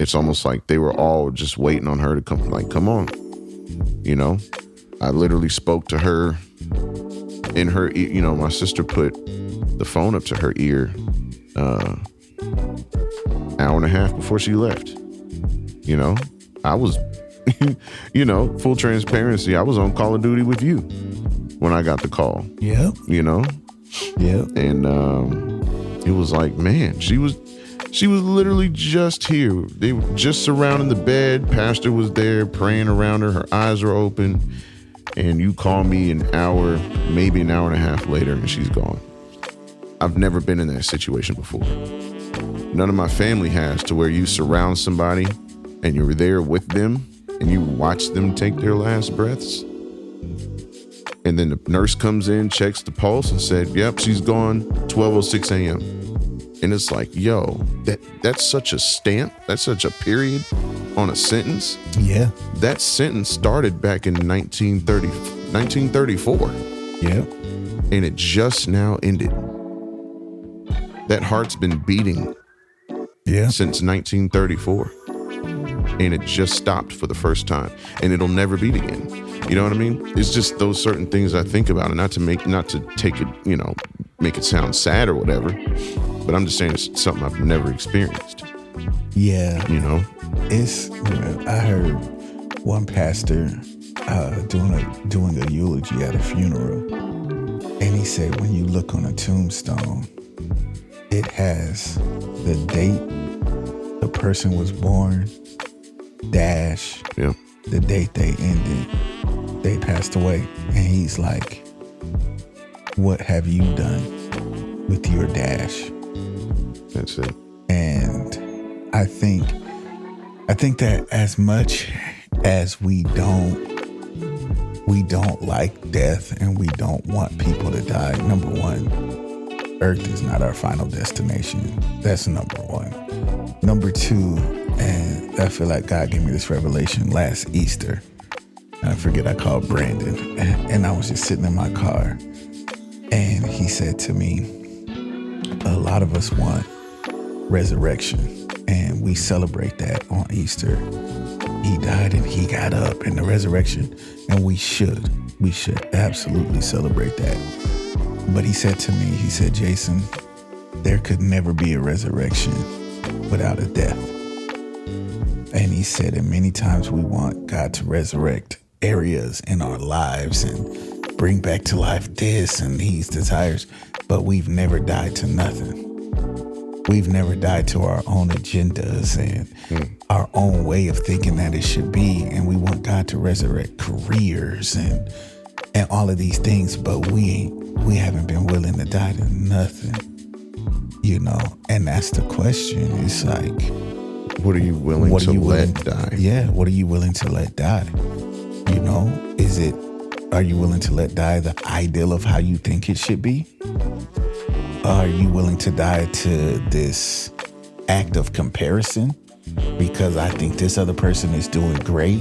It's almost like they were all just waiting on her to come on. I literally spoke to her in her ear. My sister put the phone up to her ear hour and a half before she left. I was, full transparency, I was on Call of Duty with you when I got the call. Yep. Yep. And it was like, man, she was literally just here. They were just surrounding the bed. Pastor was there praying around her. Her eyes were open. And you call me an hour, maybe an hour and a half later, and she's gone. I've never been in that situation before. None of my family has, to where you surround somebody and you're there with them and you watch them take their last breaths. And then the nurse comes in, checks the pulse and said, yep, she's gone 12:06 a.m. And it's like, yo, that's such a stamp. That's such a period on a sentence. Yeah. That sentence started back in 1934. Yeah. And it just now ended. That heart's been beating since 1934. And it just stopped for the first time. And it'll never beat again. You know what I mean? It's just those certain things I think about, and not to take it, make it sound sad or whatever. But I'm just saying it's something I've never experienced. Yeah. I heard one pastor doing a eulogy at a funeral, and he said when you look on a tombstone, it has the date the person was born, dash, the date they passed away. And he's like, what have you done with your dash? That's it. And I think that as much as we don't like death and we don't want people to die, number one, Earth is not our final destination. That's number one. Number two, And I feel like God gave me this revelation last Easter. I forget, I called Brandon, and I was just sitting in my car, and he said to me, a lot of us want resurrection, and we celebrate that on Easter. He died and he got up in the resurrection, and we should absolutely celebrate that. But he said to me, he said, Jason, there could never be a resurrection without a death. And he said, and many times we want God to resurrect areas in our lives and bring back to life this and these desires, but we've never died to nothing. We've never died to our own agendas and our own way of thinking that it should be. And we want God to resurrect careers and all of these things, but we haven't been willing to die to nothing, and that's the question. It's like, what are you willing to let die? Yeah. What are you willing to let die? Are you willing to let die the ideal of how you think it should be? Are you willing to die to this act of comparison? Because I think this other person is doing great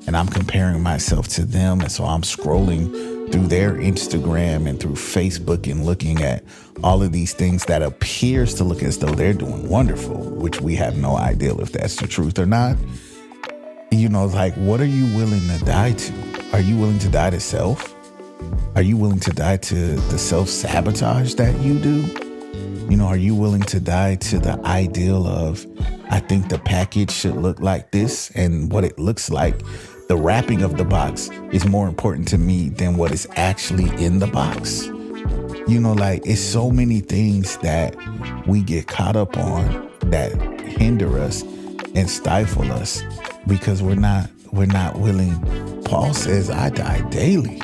and I'm comparing myself to them. And so I'm scrolling through their Instagram and through Facebook and looking at all of these things that appears to look as though they're doing wonderful, which we have no idea if that's the truth or not. Like, what are you willing to die to? Are you willing to die to self? Are you willing to die to the self-sabotage that you do? Are you willing to die to the ideal of, I think the package should look like this, and what it looks like, the wrapping of the box is more important to me than what is actually in the box? It's so many things that we get caught up on that hinder us and stifle us because we're not willing. Paul says, I die daily.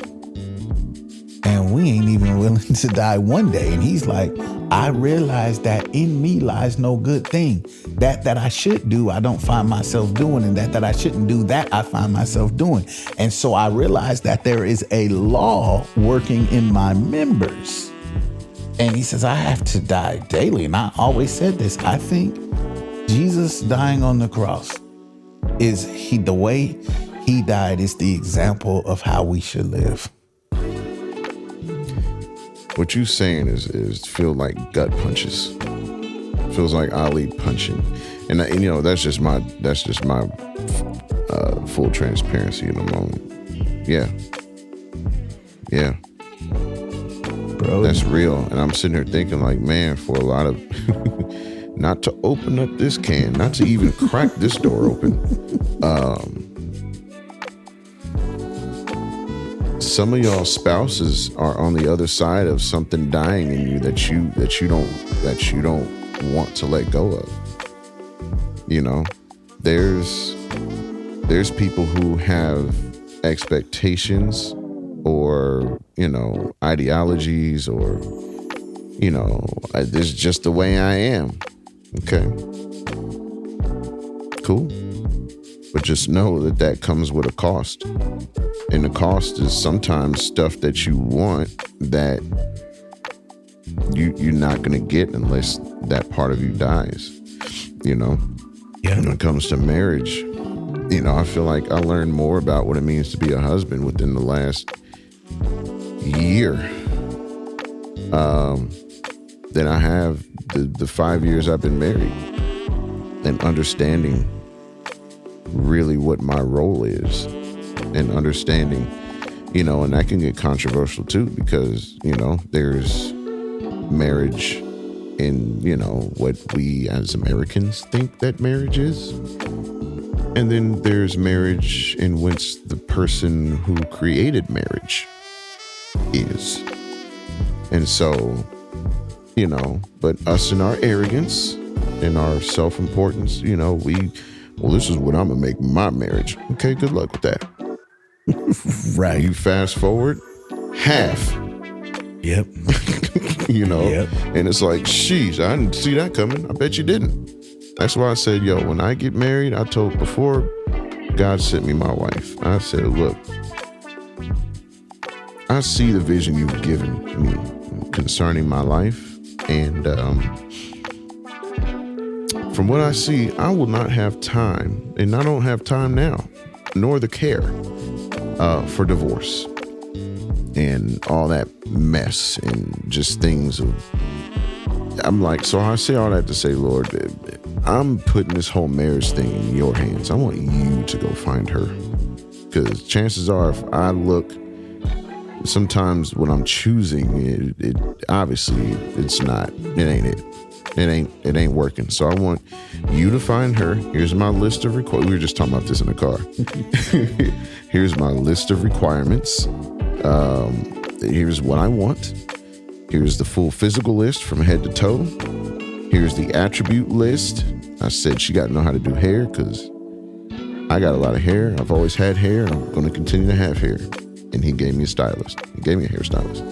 And we ain't even willing to die one day. And he's like, I realize that in me lies no good thing. That I should do, I don't find myself doing. And that I shouldn't do, that I find myself doing. And so I realize that there is a law working in my members. And he says, I have to die daily. And I always said this. I think Jesus dying on the cross is the way he died is the example of how we should live. What you saying is feel like gut punches. Feels like Ali punching, and that's just my full transparency in the moment. Yeah, bro, that's real. And I'm sitting here thinking like, man, for a lot of not to open up this can, not to even crack this door open. Some of y'all spouses are on the other side of something dying in you that you don't want to let go of. There's people who have expectations or ideologies or this is just the way I am. Okay, cool. But just know that comes with a cost. And the cost is sometimes stuff that you want that you're not going to get unless that part of you dies, Yeah. When it comes to marriage, I feel like I learned more about what it means to be a husband within the last year than I have the 5 years I've been married, and understanding really what my role is, and understanding, and that can get controversial too, because, there's marriage in, what we as Americans think that marriage is. And then there's marriage in which the person who created marriage is. And so, but us in our arrogance and our self-importance, this is what I'm going to make my marriage. Okay, good luck with that. Right. You fast forward half. Yep. Yep. And it's like, sheesh, I didn't see that coming. I bet you didn't. That's why I said, when I get married, I told before God sent me my wife, I said, look, I see the vision you've given me concerning my life. And from what I see, I will not have time, and I don't have time now, nor the care for divorce and all that mess and just things of. I'm like, so I say all that to say, Lord, I'm putting this whole marriage thing in your hands. I want you to go find her, because chances are, if I look, sometimes when I'm choosing it obviously it's not. It ain't it. It ain't working. So I want you to find her. Here's my list of requirements. We were just talking about this in the car. Here's my list of requirements. Here's what I want. Here's the full physical list from head to toe. Here's the attribute list. I said she got to know how to do hair, because I got a lot of hair. I've always had hair, and I'm going to continue to have hair. And he gave me a stylist. He gave me a hairstylist.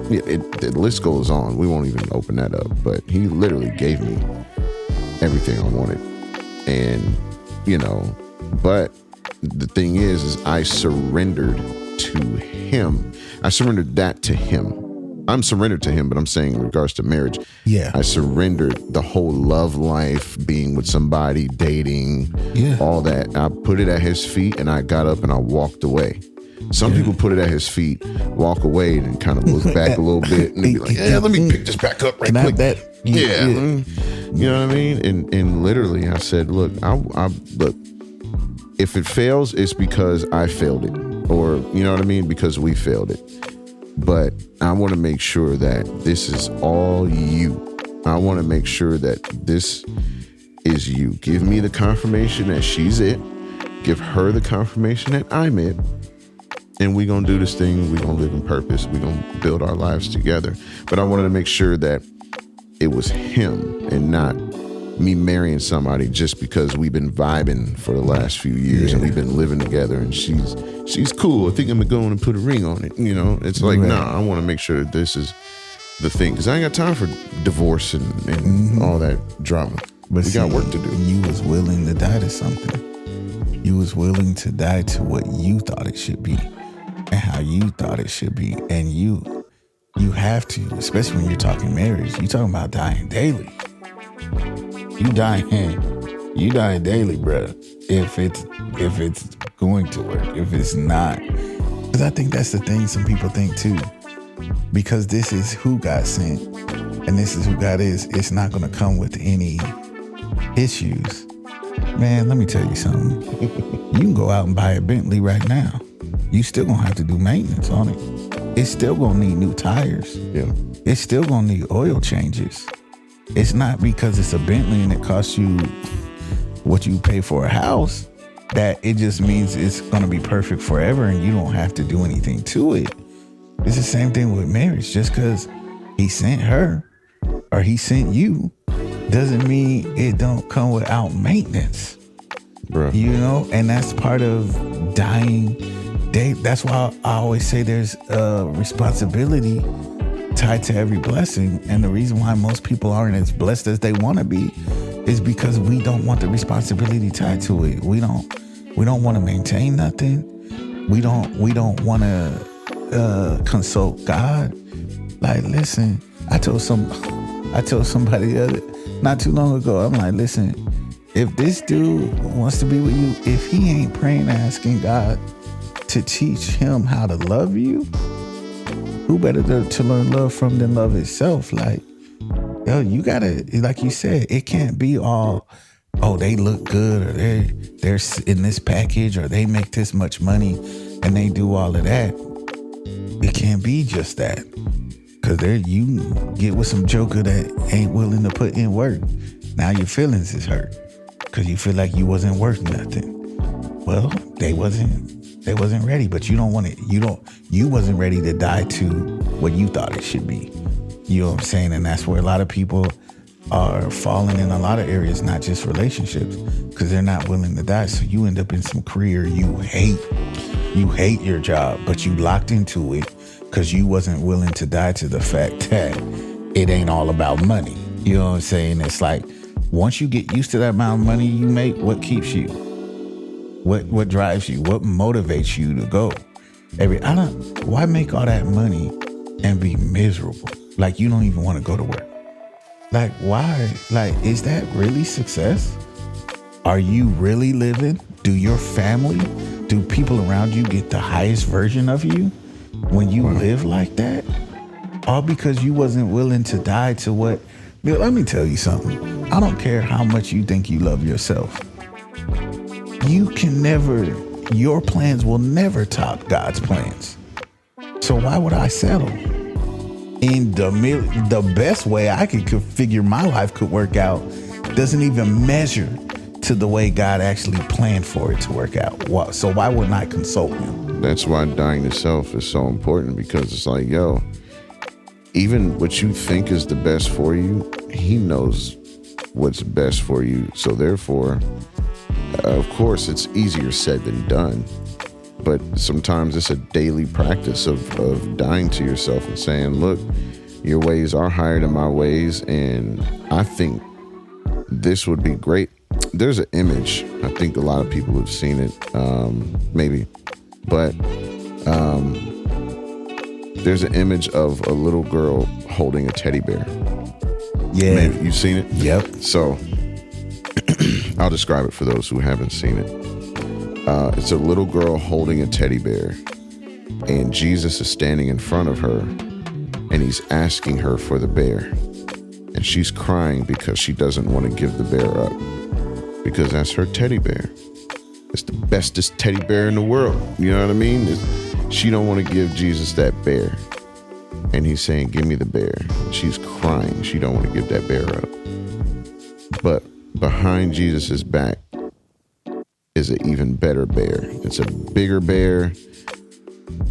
The list goes on. We won't even open that up. But he literally gave me everything I wanted. And, but the thing is I surrendered to him. I surrendered that to him. I'm surrendered to him, but I'm saying in regards to marriage, I surrendered the whole love life, being with somebody, dating, all that. I put it at his feet, and I got up and I walked away. Some people put it at his feet, walk away, and kind of look back a little bit and be like, let me pick this back up right quick. You know what I mean? And literally I said, look, look, if it fails, it's because I failed it, or, you know what I mean? Because we failed it. But I want to make sure that this is all you. I want to make sure that this is you. Give me the confirmation that she's it. Give her the confirmation that I'm it. And we're going to do this thing. We're going to live in purpose. We're going to build our lives together. But I wanted to make sure that it was him and not me marrying somebody just because we've been vibing for the last few years and we've been living together, and she's cool. I think I'm going to go in and put a ring on it. It's like, nah, I want to make sure that this is the thing, because I ain't got time for divorce and all that drama. But we got work to do. You was willing to die to something. You was willing to die to what you thought it should be and how you thought it should be. And you have to, especially when you're talking marriage, you're talking about dying daily. You dying daily, bro. If it's going to work, if it's not. Because I think that's the thing some people think too. Because this is who God sent and this is who God is, it's not going to come with any issues. Man, let me tell you something. You can go out and buy a Bentley right now. You still going to have to do maintenance on it. It's still going to need new tires. Yeah. It's still going to need oil changes. It's not because it's a Bentley and it costs you what you pay for a house that it just means it's going to be perfect forever and you don't have to do anything to it. It's the same thing with marriage. Just because he sent her or he sent you doesn't mean it don't come without maintenance. Bruh. And that's part of dying day. That's why I always say there's a responsibility tied to every blessing. And the reason why most people aren't as blessed as they want to be is because we don't want the responsibility tied to it. We don't want to maintain nothing. We don't want to consult God. Like, listen, I told somebody not too long ago, I'm like, listen, if this dude wants to be with you, if he ain't praying and asking God to teach him how to love you, who better to learn love from than love itself? Like, yo, you gotta, like you said, it can't be all, oh, they look good, or they're in this package, or they make this much money, and they do all of that. It can't be just that, because you get with some joker that ain't willing to put in work. Now your feelings is hurt because you feel like you wasn't worth nothing. Well, they wasn't ready, but you wasn't ready to die to what you thought it should be. You know what I'm saying? And that's where a lot of people are falling in a lot of areas, not just relationships, because they're not willing to die. So you end up in some career you hate. You hate your job, but you locked into it because you wasn't willing to die to the fact that it ain't all about money. You know what I'm saying? It's like, once you get used to that amount of money you make, what keeps you? What drives you? What motivates you to go? Why make all that money and be miserable? Like you don't even want to go to work. Like, why? Like, is that really success? Are you really living? Do your family, do people around you get the highest version of you when you live like that? All because you wasn't willing to die to what? Let me tell you something. I don't care how much you think you love yourself. You can never, your plans will never top God's plans. So why would I settle? And the best way I could figure my life could work out doesn't even measure to the way God actually planned for it to work out. So why wouldn't I consult him? That's why dying to self is so important, because it's like, yo, even what you think is the best for you, he knows what's best for you. So therefore, of course, it's easier said than done. But sometimes it's a daily practice of dying to yourself and saying, look, your ways are higher than my ways, and I think this would be great. There's an image. I think a lot of people have seen it, maybe. But there's an image of a little girl holding a teddy bear. Yeah. Maybe you've seen it? Yep. So I'll describe it for those who haven't seen it. It's a little girl holding a teddy bear, and Jesus is standing in front of her, and he's asking her for the bear. And she's crying because she doesn't want to give the bear up, because that's her teddy bear. It's the bestest teddy bear in the world. You know what I mean? She don't want to give Jesus that bear. And he's saying, give me the bear. She's crying. She don't want to give that bear up. But behind Jesus's back is an even better bear. It's a bigger bear.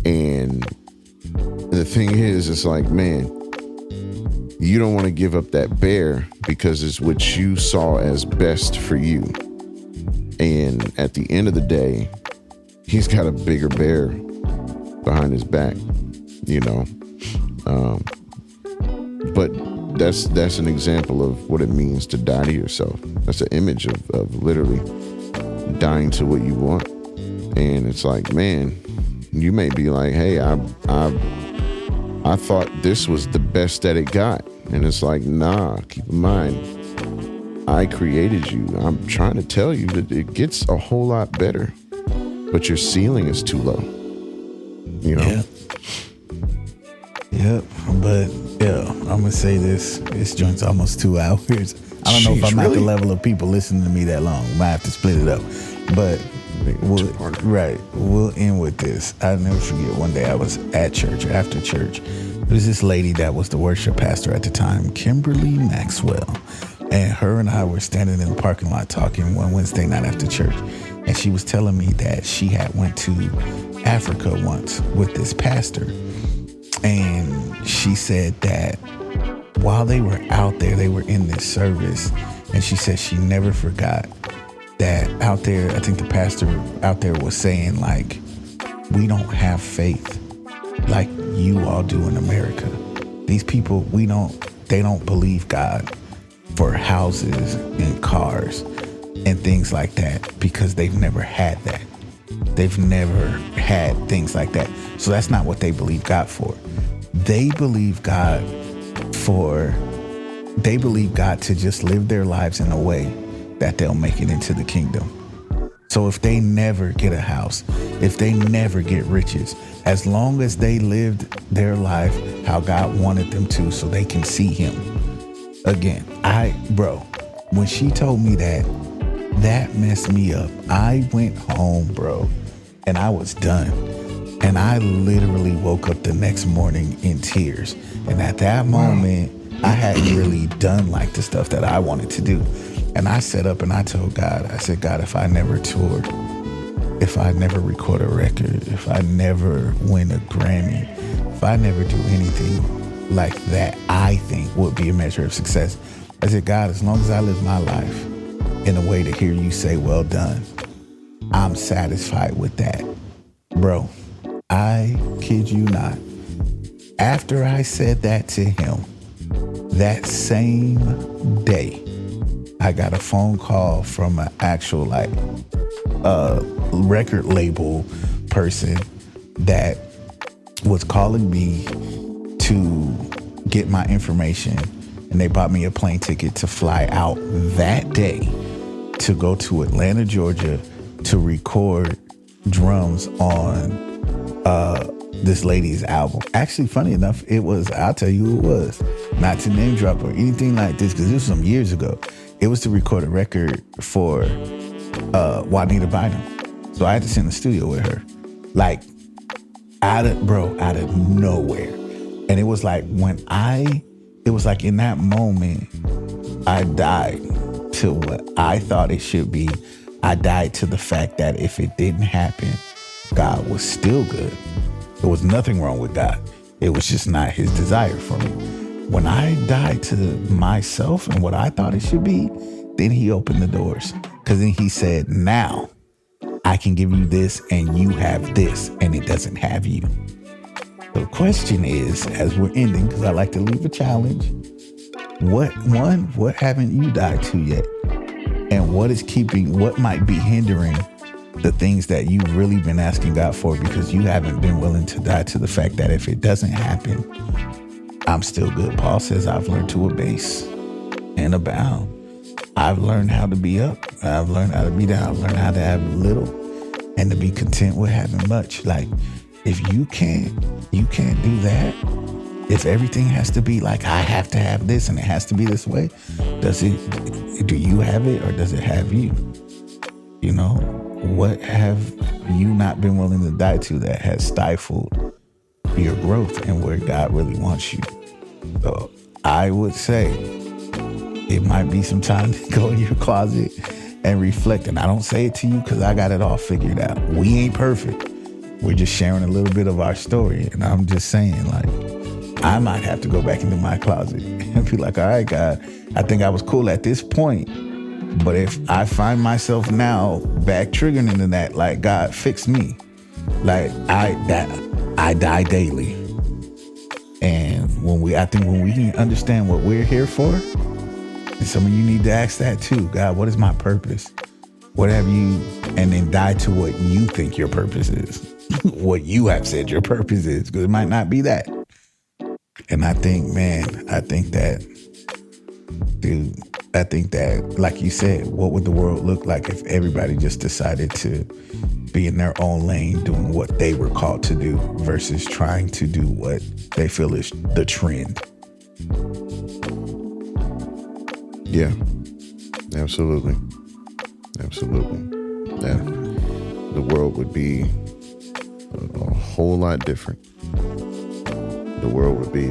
And the thing is, it's like, man, you don't want to give up that bear because it's what you saw as best for you. And at the end of the day, he's got a bigger bear behind his back, you know. But that's an example of what it means to die to yourself. That's an image of literally dying to what you want. And it's like, man, you may be like, hey, I thought this was the best that it got. And it's like, nah, keep in mind, I created you. I'm trying to tell you that it gets a whole lot better, but your ceiling is too low. You know? Yeah. Yep. But yeah, I'm gonna say this joint's almost 2 hours. I don't know if I'm at the level of people listening to me that long. Might have to split it up. But we'll end with this. I'll never forget, one day I was at church, after church. There was this lady that was the worship pastor at the time, Kimberly Maxwell. And her and I were standing in the parking lot talking one Wednesday night after church. And she was telling me that she had went to Africa once with this pastor. And she said that while they were out there, they were in this service. And she said she never forgot that out there, I think the pastor out there was saying, like, we don't have faith like you all do in America. These people, they don't believe God for houses and cars and things like that because they've never had that. They've never had things like that. So that's not what they believe God for. They believe God to just live their lives in a way that they'll make it into the kingdom. So if they never get a house, if they never get riches, as long as they lived their life how God wanted them to so they can see him again. When she told me that messed me up. I went home, bro, and I was done. And I literally woke up the next morning in tears. And at that moment, I hadn't really done like the stuff that I wanted to do. And I sat up and I told God, I said, God, if I never toured, if I never record a record, if I never win a Grammy, if I never do anything like that, I think would be a measure of success. I said, God, as long as I live my life in a way to hear you say, well done, I'm satisfied with that. Bro, I kid you not. After I said that to him, that same day, I got a phone call from an actual record label person that was calling me to get my information and they bought me a plane ticket to fly out that day to go to Atlanta, Georgia, to record drums on this lady's album. Actually, funny enough, I'll tell you who it was. Not to name drop or anything like this, because this was some years ago. It was to record a record for Juanita Bynum. So I had to sit in the studio with her. Like, out of nowhere. And it was like in that moment, I died to what I thought it should be. I died to the fact that if it didn't happen, God was still good. There was nothing wrong with God. It was just not his desire for me. When I died to myself and what I thought it should be, then he opened the doors. Because then he said, now I can give you this and you have this, and it doesn't have you. So the question is, as we're ending, because I like to leave a challenge, what haven't you died to yet? And what might be hindering the things that you've really been asking God for, because you haven't been willing to die to the fact that if it doesn't happen, I'm still good. Paul says, I've learned to abase and abound. I've learned how to be up. I've learned how to be down. I've learned how to have little and to be content with having much. Like, if you can't do that. If everything has to be like, I have to have this and it has to be this way, do you have it or does it have you? You know, what have you not been willing to die to that has stifled your growth and where God really wants you? So I would say it might be some time to go in your closet and reflect. And I don't say it to you because I got it all figured out. We ain't perfect. We're just sharing a little bit of our story. And I'm just saying, like, I might have to go back into my closet and be like, all right, God, I think I was cool at this point. But if I find myself now back triggering into that, like, God, fix me. Like, I die daily. And when we can understand what we're here for, and some of you need to ask that too. God, what is my purpose? What have you, and then die to what you think your purpose is. What you have said your purpose is, because it might not be that. And I think that, like you said, what would the world look like if everybody just decided to be in their own lane doing what they were called to do versus trying to do what they feel is the trend? Yeah, absolutely. Yeah. The world would be a whole lot different. The world would be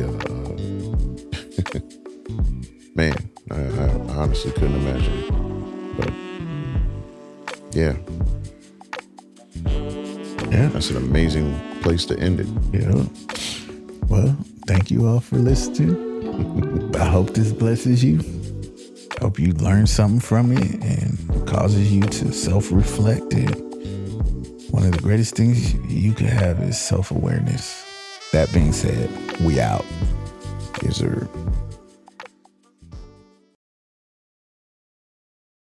man, I honestly couldn't imagine it. But yeah, that's an amazing place to end it. Yeah. Well, thank you all for listening. I hope this blesses you. I hope you learn something from it and causes you to self-reflect. And one of the greatest things you could have is self-awareness. That being said, we out. Yes, sir.